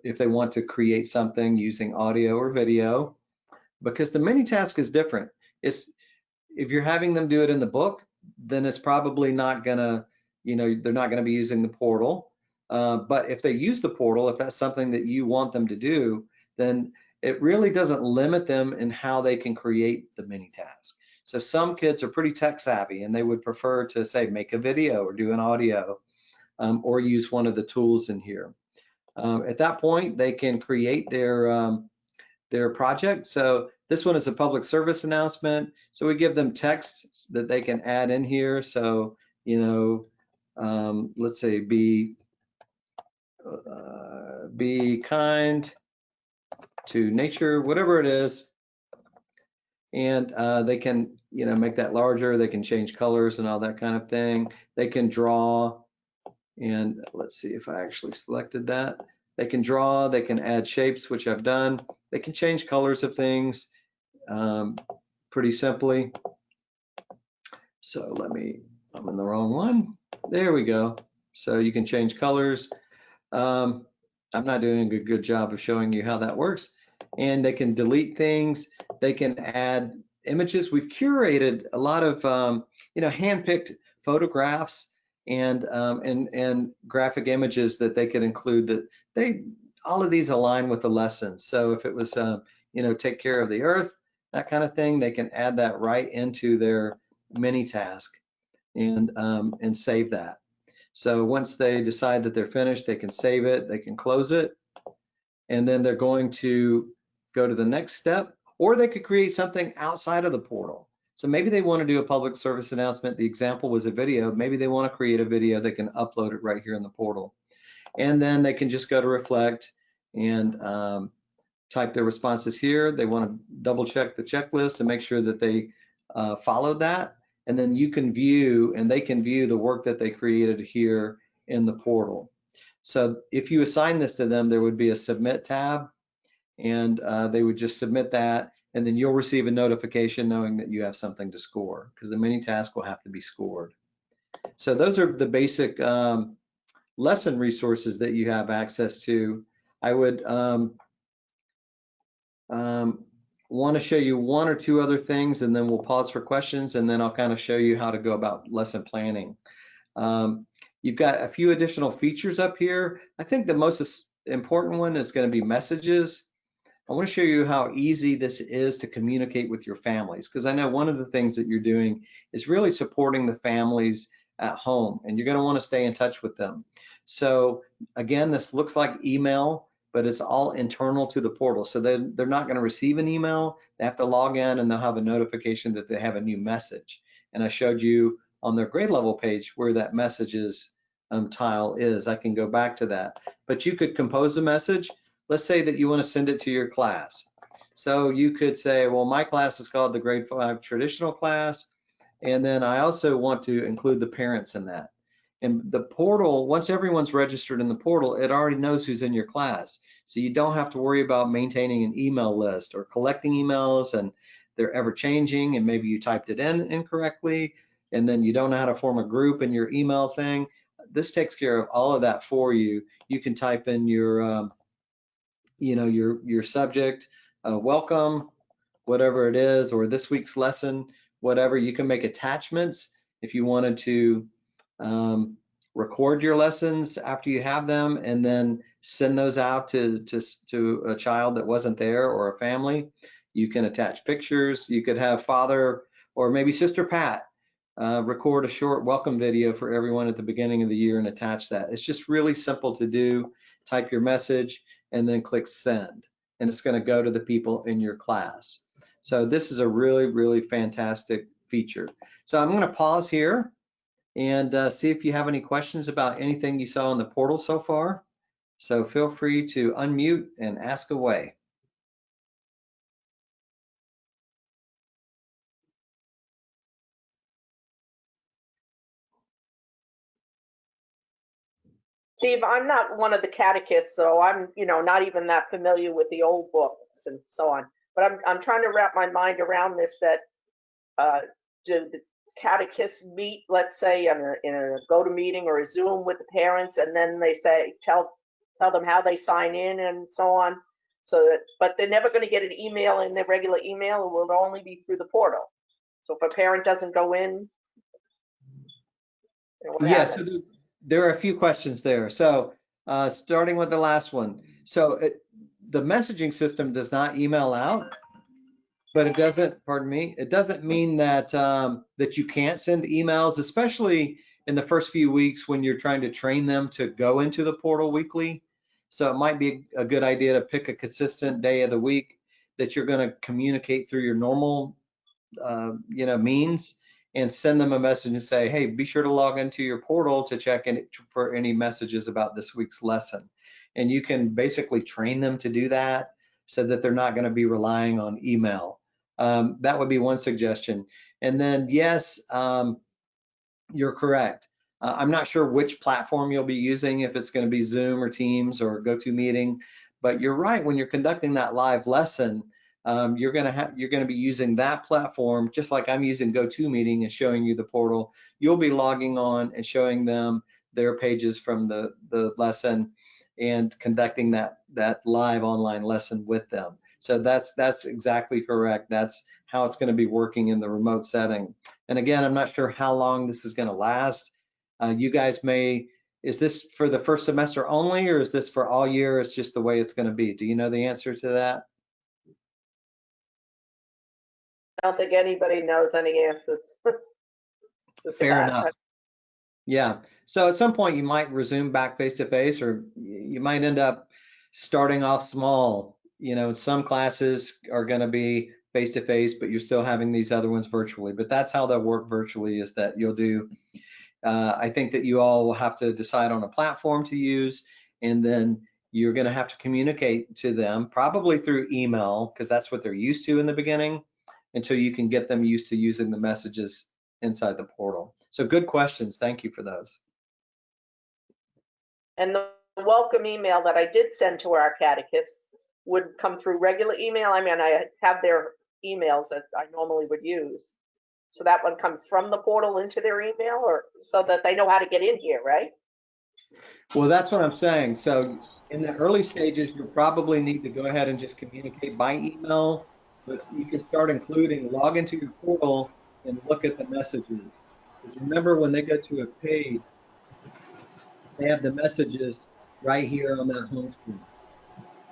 if they want to create something using audio or video, because the mini task is different. If you're having them do it in the book, then it's probably not gonna, they're not gonna be using the portal. But if they use the portal, if that's something that you want them to do, then it really doesn't limit them in how they can create the mini task. So some kids are pretty tech savvy, and they would prefer to say, make a video or do an audio, or use one of the tools in here. At that point, they can create their project. So this one is a public service announcement. So we give them text that they can add in here. So, let's say be kind to nature, whatever it is. And they can, make that larger. They can change colors and all that kind of thing. They can draw, and let's see if I actually selected that. They can draw, they can add shapes, which I've done. They can change colors of things pretty simply. So I'm in the wrong one. There we go. So you can change colors. I'm not doing a good job of showing you how that works. And they can delete things. They can add images. We've curated a lot of, handpicked photographs and graphic images that they could include, that all of these align with the lesson. So if it was, take care of the earth, that kind of thing, they can add that right into their mini task and save that. So once they decide that they're finished, they can save it, they can close it, and then they're going to go to the next step, or they could create something outside of the portal. So maybe they want to do a public service announcement. The example was a video. Maybe they want to create a video. They can upload it right here in the portal. And then they can just go to reflect and type their responses here. They want to double check the checklist and make sure that they followed that. And then you can view, and they can view the work that they created here in the portal. So if you assign this to them, there would be a submit tab, and they would just submit that, and then you'll receive a notification knowing that you have something to score, because the mini task will have to be scored. So those are the basic lesson resources that you have access to. I would want to show you one or two other things, and then we'll pause for questions, and then I'll kind of show you how to go about lesson planning. You've got a few additional features up here. I think the most important one is going to be messages. I want to show you how easy this is to communicate with your families, because I know one of the things that you're doing is really supporting the families at home, and you're going to want to stay in touch with them. So again, this looks like email, but it's all internal to the portal. So they're not going to receive an email. They have to log in, and they'll have a notification that they have a new message. And I showed you on their grade level page where that messages tile is. I can go back to that. But you could compose a message. Let's say that you want to send it to your class. So you could say, well, my class is called the grade 5 traditional class, and then I also want to include the parents in that. And the portal, once everyone's registered in the portal, it already knows who's in your class. So you don't have to worry about maintaining an email list or collecting emails, and they're ever changing, and maybe you typed it in incorrectly, and then you don't know how to form a group in your email thing. This takes care of all of that for you. You can type in your your subject, welcome, whatever it is, or this week's lesson, whatever. You can make attachments if you wanted to record your lessons after you have them, and then send those out to a child that wasn't there or a family. You can attach pictures. You could have Father or maybe Sister Pat record a short welcome video for everyone at the beginning of the year and attach that. It's just really simple to do. Type your message and then click send, and it's going to go to the people in your class. So this is a really, really fantastic feature. So I'm going to pause here and see if you have any questions about anything you saw in the portal so far. So feel free to unmute and ask away. Steve, I'm not one of the catechists, so I'm, not even that familiar with the old books and so on. But I'm trying to wrap my mind around this, that do the catechists meet, let's say, in a go-to-meeting or a Zoom with the parents, and then they say, tell them how they sign in and so on. So that, but they're never going to get an email in their regular email. It will only be through the portal. So if a parent doesn't go in, what Yes, happens? so there are a few questions there. So starting with the last one. So the messaging system does not email out, but it doesn't, pardon me, it doesn't mean that that you can't send emails, especially in the first few weeks when you're trying to train them to go into the portal weekly. So it might be a good idea to pick a consistent day of the week that you're going to communicate through your normal means, and send them a message and say, hey, be sure to log into your portal to check in for any messages about this week's lesson. And you can basically train them to do that so that they're not going to be relying on email. That would be one suggestion. And then, yes, you're correct. I'm not sure which platform you'll be using, if it's going to be Zoom or Teams or GoToMeeting, but you're right. When you're conducting that live lesson, you're going to be using that platform, just like I'm using GoToMeeting and showing you the portal. You'll be logging on and showing them their pages from the lesson and conducting that live online lesson with them. So that's exactly correct. That's how it's going to be working in the remote setting. And again, I'm not sure how long this is going to last. You guys is this for the first semester only, or is this for all year? It's just the way it's going to be. Do you know the answer to that? I don't think anybody knows any answers. Fair enough. Yeah. So at some point you might resume back face to face, or you might end up starting off small. You know, some classes are going to be face to face, but you're still having these other ones virtually. But that's how they'll work virtually, is that you'll do, I think that you all will have to decide on a platform to use, and then you're going to have to communicate to them probably through email, because that's what they're used to in the beginning, until you can get them used to using the messages inside the portal. So good questions. Thank you for those. And the welcome email that I did send to our catechists would come through regular email. I mean, I have their emails that I normally would use. So that one comes from the portal into their email, or so that they know how to get in here, right? Well, that's what I'm saying. So in the early stages, you'll probably need to go ahead and just communicate by email, but you can start including log into your portal and look at the messages. Because remember, when they go to a page, they have the messages right here on that home screen.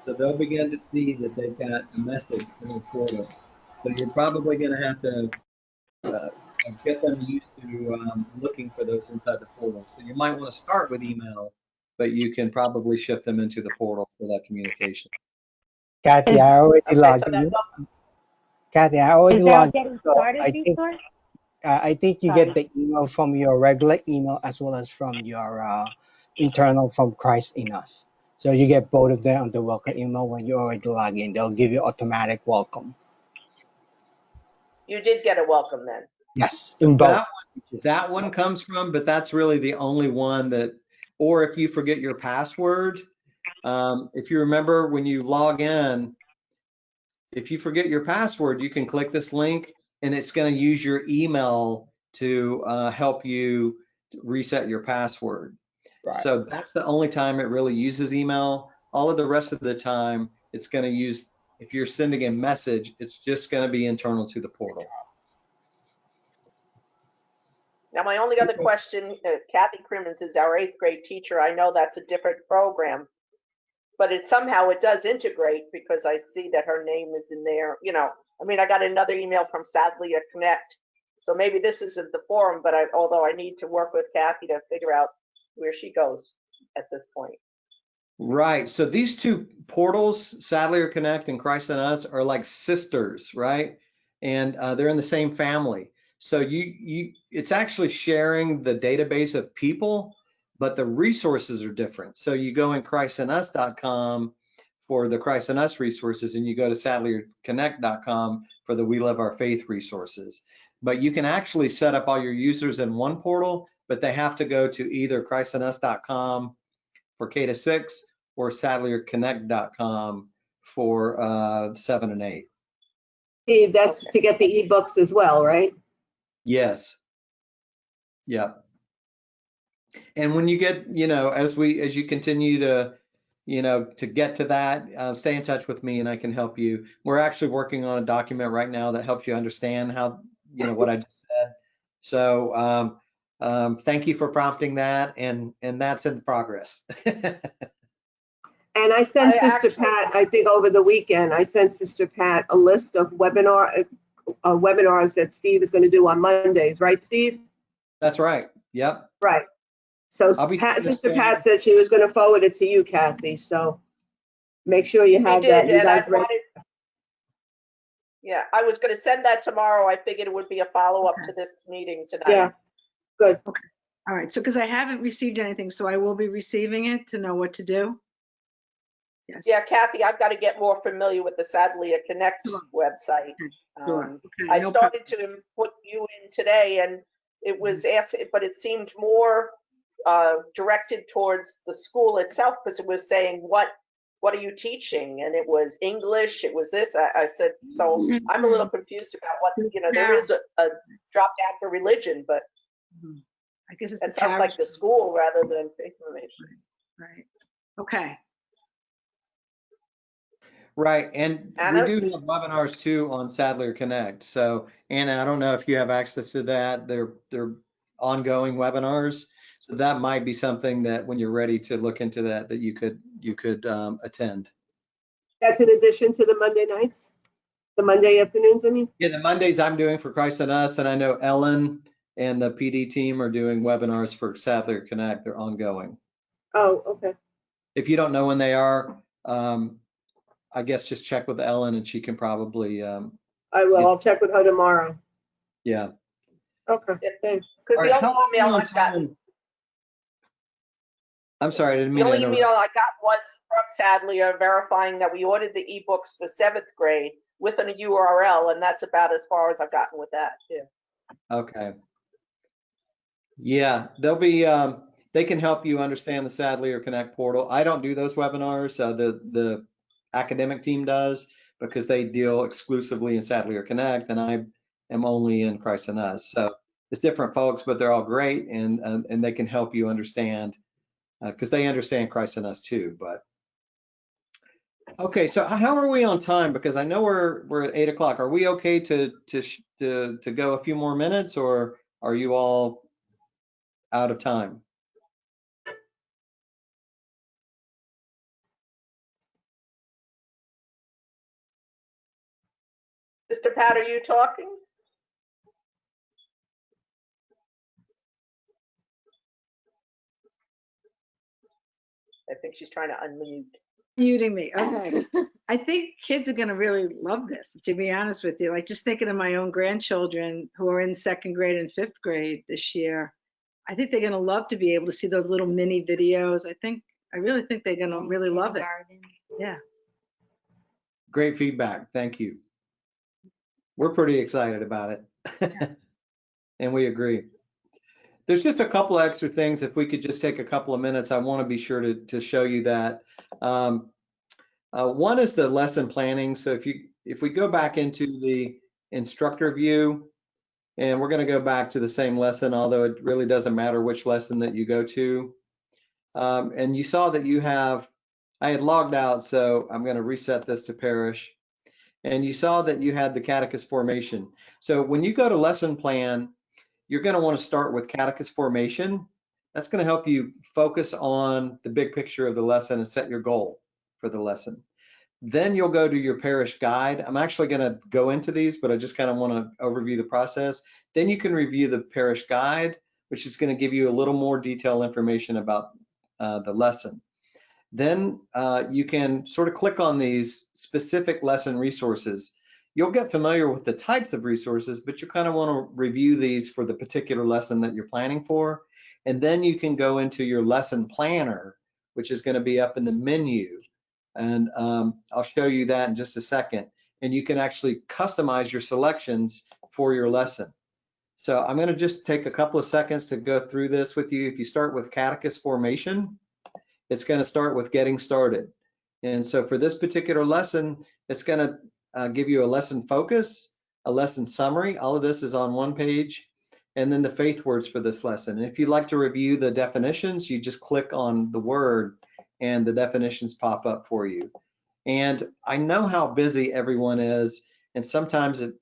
So they'll begin to see that they've got a message in the portal. So you're probably going to have to get them used to looking for those inside the portal. So you might want to start with email, but you can probably shift them into the portal for that communication. Kathy, I already logged so in. Kathy, I already Is there a logged getting in. So started I think resource? I think you Sorry. get the email from your regular email as well as from your internal from Christ in Us. So you get both of them on the welcome email when you already log in. They'll give you automatic welcome. You did get a welcome then. Yes, in both. That one comes from, but that's really the only one that, or if you forget your password, if you remember when you log in, if you forget your password, you can click this link and it's going to use your email to help you reset your password. Right. So that's the only time it really uses email. All of the rest of the time, it's going to use, if you're sending a message, it's just going to be internal to the portal. Now, my only other question, Kathy Crimmins is our 8th grade teacher. I know that's a different program, but it does integrate, because I see that her name is in there. You know, I mean, I got another email from Sadlier Connect. So maybe this isn't the forum, but although I need to work with Kathy to figure out where she goes at this point. Right. So these two portals, Sadlier Connect and Christ in Us, are like sisters, right? And they're in the same family. So it's actually sharing the database of people, but the resources are different. So you go in christinus.com for the Christ in Us resources, and you go to sadlierconnect.com for the We Live Our Faith resources. But you can actually set up all your users in one portal, but they have to go to either christinus.com for K to 6 or sadlierconnect.com for 7 and 8. Steve, that's to get the ebooks as well, right? Yes. Yep. And when you get, as you continue to, to get to that, stay in touch with me and I can help you. We're actually working on a document right now that helps you understand how, what I just said. So thank you for prompting that, and that's in progress. And I sent Sister Pat, I think over the weekend, I sent Sister Pat a list of webinars that Steve is going to do on Mondays, right, Steve? That's right. Yep. Right. So Sister Pat said she was going to forward it to you, Kathy. So make sure you have that. You guys ready? Yeah, I was going to send that tomorrow. I figured it would be a follow-up to this meeting tonight. Yeah, good. Okay. All right. So, because I haven't received anything, so I will be receiving it to know what to do. Yes. Yeah, Kathy, I've got to get more familiar with the Sadlier Connect website. Sure. Okay, I started to put you in today, and it was asked, but it seemed more directed towards the school itself, because it was saying, what are you teaching? And it was English, it was this. I said, so I'm a little confused about what, there is a drop down for religion, but I guess it's that sounds like the school rather than faith formation. Right. Okay. Right, and we do have webinars too on Sadlier Connect. So Anna, I don't know if you have access to that. They're ongoing webinars. So that might be something that when you're ready to look into that, that you could attend. That's in addition to the Monday nights, the Monday afternoons, I mean? Yeah, the Mondays I'm doing for Christ and Us, and I know Ellen and the PD team are doing webinars for Sadlier Connect. They're ongoing. Oh, okay. If you don't know when they are, I guess just check with Ellen and she can probably, I will. I'll check with her tomorrow. yeah. Okay, thanks. Because All the right, how only long email are we I on got, time? I'm sorry, I didn't the mean to only interrupt. email I got was from Sadlier verifying that we ordered the ebooks for 7th grade with a URL, and that's about as far as I've gotten with that too. Okay. Yeah, they'll be, they can help you understand the Sadlier Connect portal. I don't do those webinars. The academic team does because they deal exclusively in Sadlier Connect, and I am only in Christ and Us. So it's different folks, but they're all great, and they can help you understand because they understand Christ and Us too. But okay, so how are we on time? Because I know we're at 8 o'clock. Are we okay to go a few more minutes, or are you all out of time? Sister Pat, are you talking? I think she's trying to unmute. Muting me. Okay. I think kids are going to really love this, to be honest with you. Like just thinking of my own grandchildren who are in 2nd grade and 5th grade this year. I think they're going to love to be able to see those little mini videos. I really think they're going to really love it. Yeah. Great feedback. Thank you. We're pretty excited about it. And we agree. There's just a couple extra things. If we could just take a couple of minutes, I want to be sure to show you that. One is the lesson planning. So if we go back into the instructor view, and we're going to go back to the same lesson, although it really doesn't matter which lesson that you go to. And you saw that I had logged out, so I'm going to reset this to Parish. And you saw that you had the catechist formation. So when you go to lesson plan, you're going to want to start with catechist formation. That's going to help you focus on the big picture of the lesson and set your goal for the lesson. Then you'll go to your parish guide. I'm actually going to go into these, but I just kind of want to overview the process. Then you can review the parish guide, which is going to give you a little more detailed information about the lesson. Then you can sort of click on these specific lesson resources. You'll get familiar with the types of resources, but you kind of want to review these for the particular lesson that you're planning for. And then you can go into your lesson planner, which is going to be up in the menu. And I'll show you that in just a second. And you can actually customize your selections for your lesson. So I'm going to just take a couple of seconds to go through this with you. If you start with catechist formation, it's going to start with getting started. And so for this particular lesson, it's going to give you a lesson focus, a lesson summary. All of this is on one page. And then the faith words for this lesson. And if you'd like to review the definitions, you just click on the word and the definitions pop up for you. And I know how busy everyone is. And sometimes it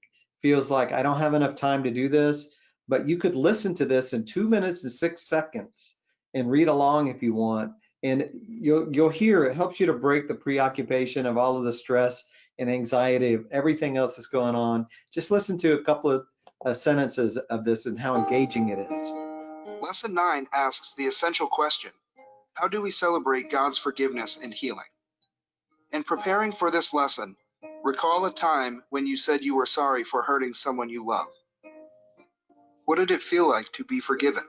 feels like I don't have enough time to do this, but you could listen to this in 2 minutes and 6 seconds and read along if you want. And you'll hear it helps you to break the preoccupation of all of the stress and anxiety of everything else that's going on. Just listen to a couple of sentences of this and how engaging it is. Lesson 9 asks the essential question: how do we celebrate God's forgiveness and healing? In preparing for this lesson, recall a time when you said you were sorry for hurting someone you love. What did it feel like to be forgiven?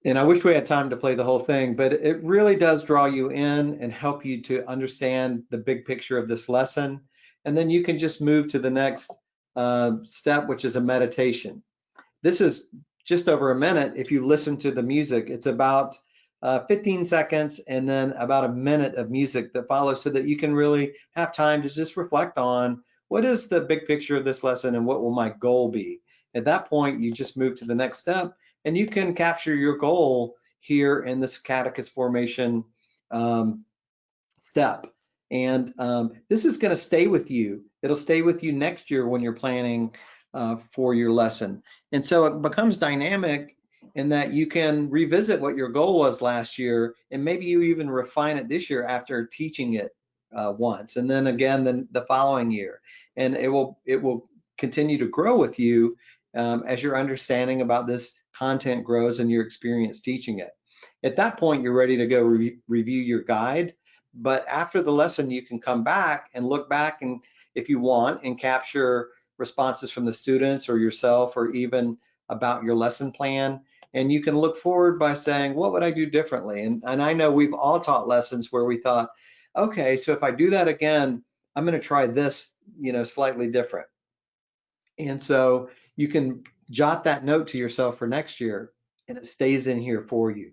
And I wish we had time to play the whole thing, but it really does draw you in and help you to understand the big picture of this lesson. And then you can just move to the next step, which is a meditation. This is just over a minute. If you listen to the music, it's about 15 seconds and then about a minute of music that follows so that you can really have time to just reflect on what is the big picture of this lesson and what will my goal be. At that point, you just move to the next step and you can capture your goal here in this catechist formation step. And this is going to stay with you. It'll stay with you next year when you're planning for your lesson. And so it becomes dynamic in that you can revisit what your goal was last year, and maybe you even refine it this year after teaching it once, and then again the following year. And it will continue to grow with you as your understanding about this content grows and your experience teaching it. At that point, you're ready to go review your guide. But after the lesson, you can come back and look back, and if you want, and capture responses from the students or yourself, or even about your lesson plan. And you can look forward by saying, what would I do differently? And I know we've all taught lessons where we thought, okay, so if I do that again, I'm going to try this, slightly different. And so you can jot that note to yourself for next year, and it stays in here for you.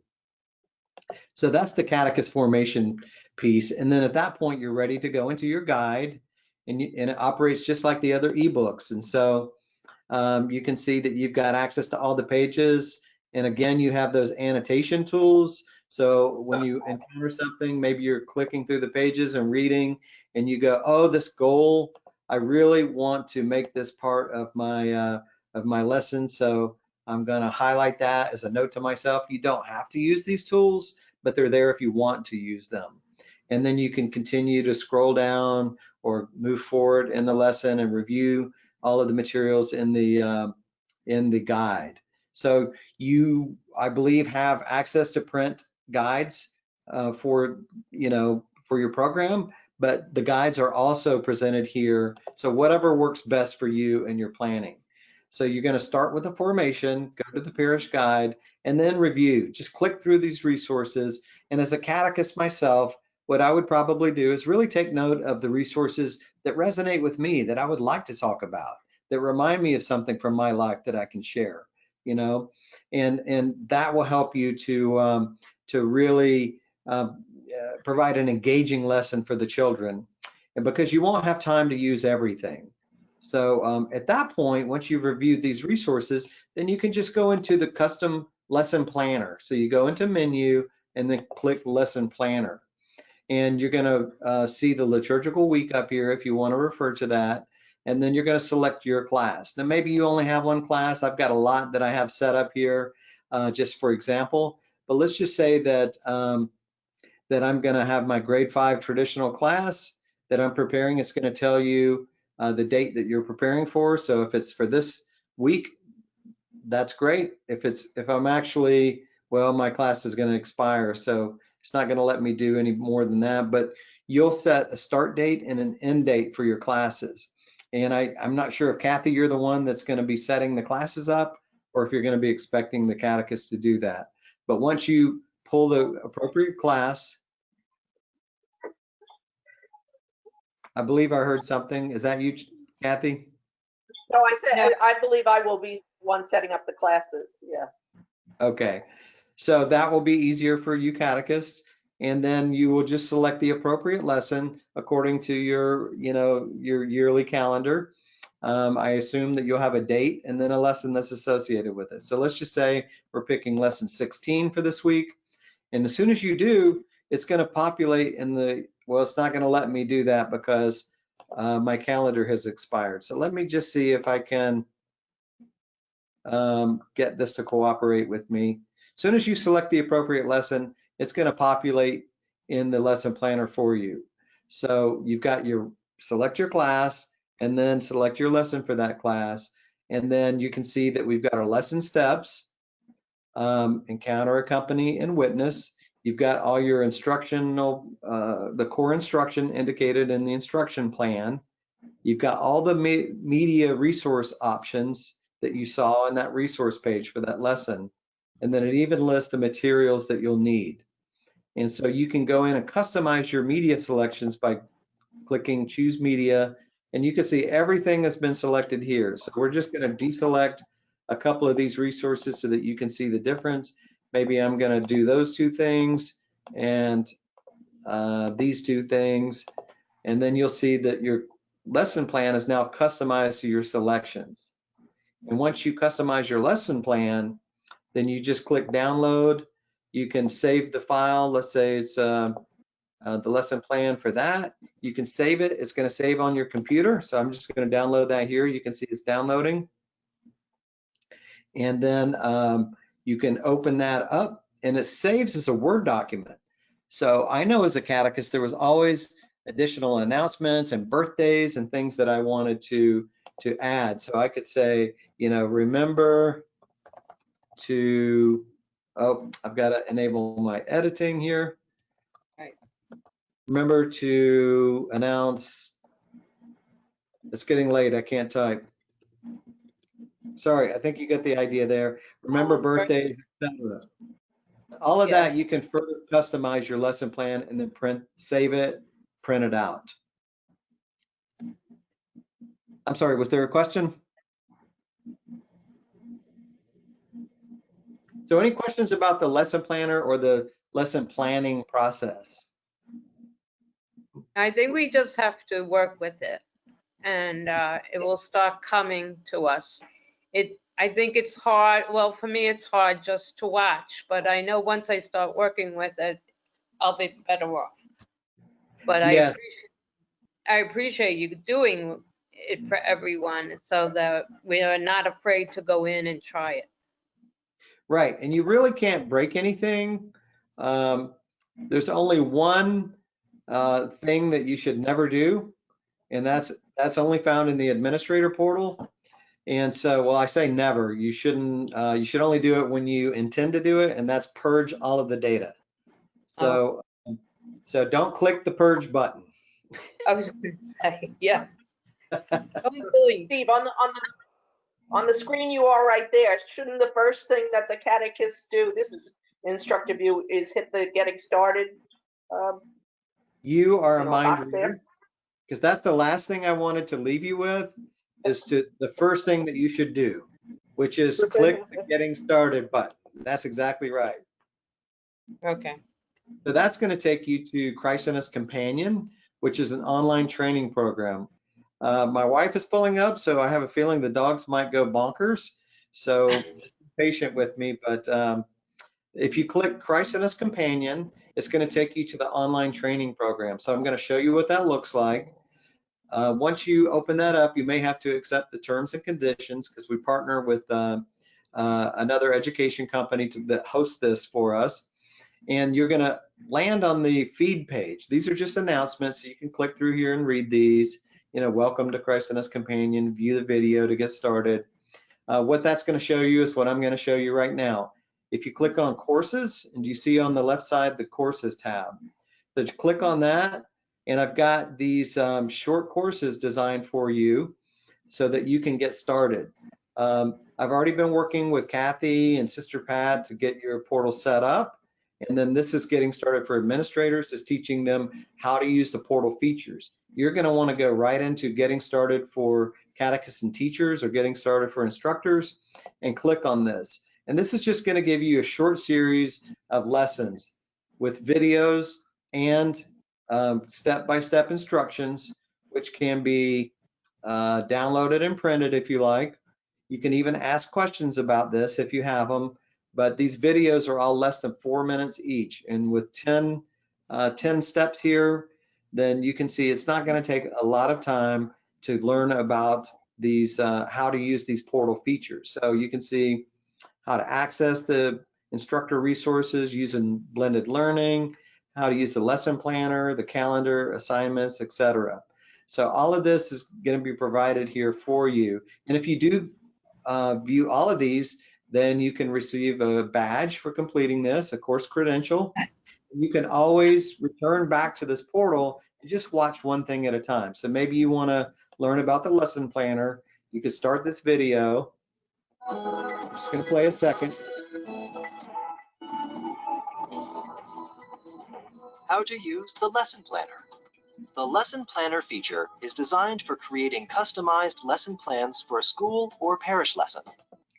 So that's the catechist formation piece. And then at that point, you're ready to go into your guide, and it operates just like the other ebooks. And so you can see that you've got access to all the pages. And again, you have those annotation tools. So when you encounter something, maybe you're clicking through the pages and reading, and you go, oh, this goal, I really want to make this part of my lesson. So I'm going to highlight that as a note to myself. You don't have to use these tools, but they're there if you want to use them. And then you can continue to scroll down or move forward in the lesson and review all of the materials in the guide. So you, I believe, have access to print guides for your program, but the guides are also presented here. So whatever works best for you and your planning. So you're going to start with a formation, go to the parish guide, and then review. Just click through these resources. And as a catechist myself, what I would probably do is really take note of the resources that resonate with me, that I would like to talk about, that remind me of something from my life that I can share, and that will help you to really provide an engaging lesson for the children, and because you won't have time to use everything. So at that point, once you've reviewed these resources, then you can just go into the custom lesson planner. So you go into menu and then click lesson planner. And you're going to see the liturgical week up here if you want to refer to that. And then you're going to select your class. Then maybe you only have one class. I've got a lot that I have set up here just for example. But let's just say that that I'm going to have my grade 5 traditional class that I'm preparing. It's going to tell you the date that you're preparing for. So if it's for this week, that's great. If I'm actually, well, my class is going to expire, so it's not going to let me do any more than that, but you'll set a start date and an end date for your classes. And I'm not sure if Kathy, you're the one that's going to be setting the classes up, or if you're going to be expecting the catechist to do that. But once you pull the appropriate class, I believe I heard something. Is that you, Kathy? No, I said, I believe I will be one setting up the classes. Yeah. Okay. So that will be easier for you catechists. And then you will just select the appropriate lesson according to your yearly calendar. I assume that you'll have a date and then a lesson that's associated with it. So let's just say we're picking lesson 16 for this week. And as soon as you do, it's going to populate well, it's not going to let me do that because my calendar has expired. So let me just see if I can get this to cooperate with me. As soon as you select the appropriate lesson, it's going to populate in the lesson planner for you. So you've got select your class and then select your lesson for that class. And then you can see that we've got our lesson steps, encounter, accompany, and witness. You've got all your instructional, the core instruction indicated in the instruction plan. You've got all the media resource options that you saw in that resource page for that lesson. And then it even lists the materials that you'll need. And so you can go in and customize your media selections by clicking choose media, and you can see everything has been selected here. So we're just going to deselect a couple of these resources so that you can see the difference. Maybe I'm going to do those two things and these two things. And then you'll see that your lesson plan is now customized to your selections. And once you customize your lesson plan, then you just click download. You can save the file. Let's say it's the lesson plan for that. You can save it. It's going to save on your computer. So I'm just going to download that here. You can see it's downloading. And then you can open that up, and it saves as a Word document. So I know as a catechist, there was always additional announcements and birthdays and things that I wanted to add. So I could say, you know, remember to, oh, I've got to enable my editing here. Right. Remember to announce, it's getting late, I can't type. Sorry, I think you get the idea there. Remember birthdays, etc. All of that, you can further customize your lesson plan and then save it, print it out. I'm sorry, was there a question? So any questions about the lesson planner or the lesson planning process? I think we just have to work with it, and it will start coming to us. I think it's hard. Well, for me, it's hard just to watch, but I know once I start working with it, I'll be better off. But Yes. I appreciate you doing it for everyone so that we are not afraid to go in and try it. Right, and you really can't break anything. There's only one thing that you should never do, and that's only found in the administrator portal. And so, well, I say never. You shouldn't. You should only do it when you intend to do it, and that's purge all of the data. So, so don't click the purge button. I was going to say, yeah. Steve, on the screen you are right there. Shouldn't the first thing that the catechists do, this is instructive view, is hit the getting started? You are a mind box reader, there? because that's the last thing I wanted to leave you with, is the first thing that you should do, which is click the getting started button. That's exactly right. Okay. So that's going to take you to Christ in Us Companion, which is an online training program. My wife is pulling up, so I have a feeling the dogs might go bonkers. So just be patient with me. But if you click Christ in Us Companion, it's going to take you to the online training program. So I'm going to show you what that looks like. Once you open that up, you may have to accept the terms and conditions, because we partner with another education company that hosts this for us. And you're going to land on the feed page. These are just announcements, so you can click through here and read these. You know, welcome to Christ in Us Companion, view the video to get started. What that's going to show you is what I'm going to show you right now. If you click on courses, and you see on the left side the courses tab. So you click on that, and I've got these short courses designed for you so that you can get started. I've already been working with Kathy and Sister Pat to get your portal set up. And then this is getting started for administrators, is teaching them how to use the portal features. You're going to want to go right into getting started for catechists and teachers, or getting started for instructors, and click on this. And this is just going to give you a short series of lessons with videos and step-by-step instructions, which can be downloaded and printed if you like. You can even ask questions about this if you have them. But these videos are all less than 4 minutes each. And with 10 steps here, then you can see it's not going to take a lot of time to learn about these, how to use these portal features. So you can see how to access the instructor resources using blended learning, how to use the lesson planner, the calendar, assignments, etc. So all of this is going to be provided here for you. And if you do view all of these, then you can receive a badge for completing this, a course credential. You can always return back to this portal and just watch one thing at a time. So maybe you want to learn about the lesson planner. You can start this video. I'm just going to play a second. How to use the lesson planner. The lesson planner feature is designed for creating customized lesson plans for a school or parish lesson.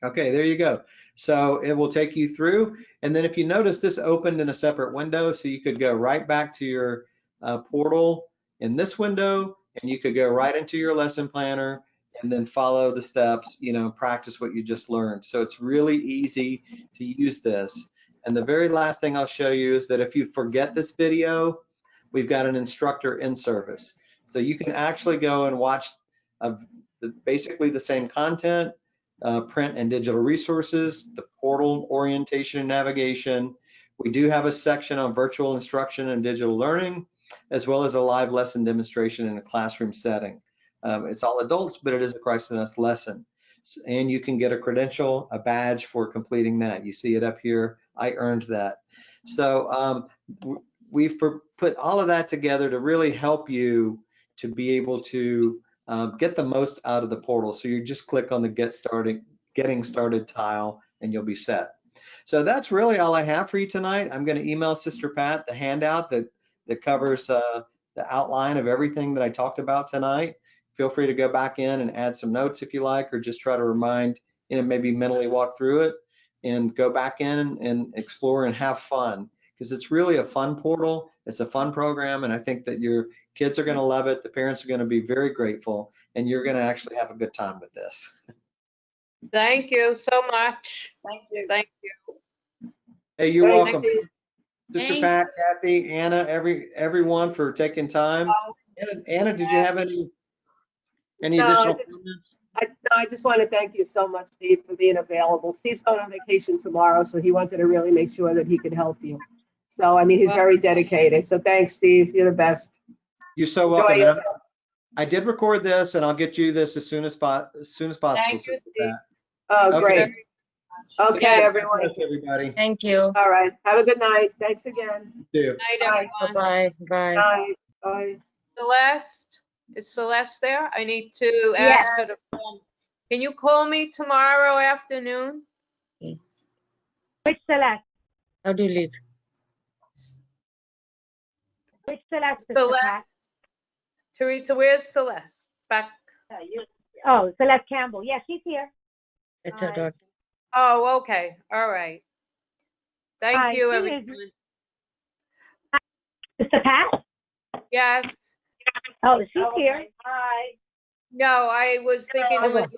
Okay, there you go. So it will take you through. And then if you notice, this opened in a separate window, so you could go right back to your portal in this window, and you could go right into your lesson planner and then follow the steps, you know, practice what you just learned. So it's really easy to use this. And the very last thing I'll show you is that if you forget this video, we've got an instructor in service. So you can actually go and watch basically the same content, print and digital resources, the portal orientation and navigation. We do have a section on virtual instruction and digital learning, as well as a live lesson demonstration in a classroom setting. It's all adults, but it is a Christ in Us lesson. And you can get a credential, a badge for completing that. You see it up here. I earned that. So we've put all of that together to really help you to be able to get the most out of the portal. So you just click on the getting started tile and you'll be set. So that's really all I have for you tonight. I'm going to email Sister Pat the handout that covers the outline of everything that I talked about tonight. Feel free to go back in and add some notes if you like, or just try to remind, maybe mentally walk through it and go back in and explore and have fun, because it's really a fun portal. It's a fun program, and I think that your kids are going to love it. The parents are going to be very grateful, and you're going to actually have a good time with this. Thank you so much. Thank you. Thank you. Hey, you're Thank welcome. you. Sister Thank Pat, Kathy, Anna, everyone for taking time. Anna, did you have any additional comments? I just want to thank you so much, Steve, for being available. Steve's going on vacation tomorrow, so he wanted to really make sure that he could help you. So, I mean, he's very dedicated. So thanks, Steve. You're the best. You're so Enjoy welcome. yourself. I did record this, and I'll get you this as soon as possible. Thank you, Sister Steve. Pat. Oh, Okay. great. Okay, Yes. everyone. Bless everybody. Thank you. All right. Have a good night. Thanks again. You too. Night, Bye. everyone. Bye. Bye. Bye. Bye. Celeste, is Celeste there? I need to Yes. ask her to call. Can you call me tomorrow afternoon? Which Celeste? How do you leave? Which Celeste? Sister Celeste. Pat? Teresa, where's Celeste? Back. Oh, Celeste Campbell. Yeah, she's here. It's her daughter. Oh, okay. All right. Thank Hi, you, she everyone. Sister Pat? Yes. Oh, she's here. Hi. No, I was thinking it Okay. was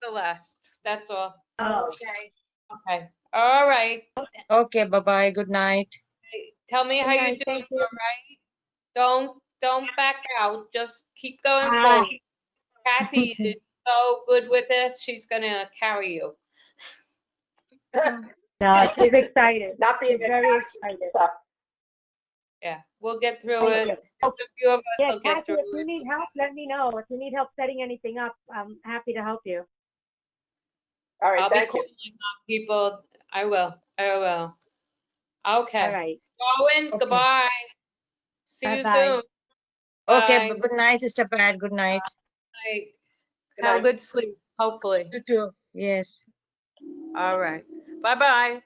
Celeste. That's all. Oh, okay. Okay. All right. Okay. Bye-bye. Good night. Tell me how Good you're night, doing, thank you. all right? Don't back out. Just keep going Hi. forward. Kathy is so good with this. She's gonna carry you. No, she's excited. Not being She's very excited. Yeah, we'll get through Thank it. you. A few of us Yeah, will get Kathy, through if you it. need help, let me know. If you need help setting anything up, I'm happy to help you. All right, I'll be thank you. calling on people. I will. Okay. All right. Going. Okay. Goodbye. See you Bye-bye. soon. Okay. Bye. Good night, Sister Pat. Good night. Bye. Good Have a night. good sleep, hopefully. You too. Yes. All right. Bye-bye.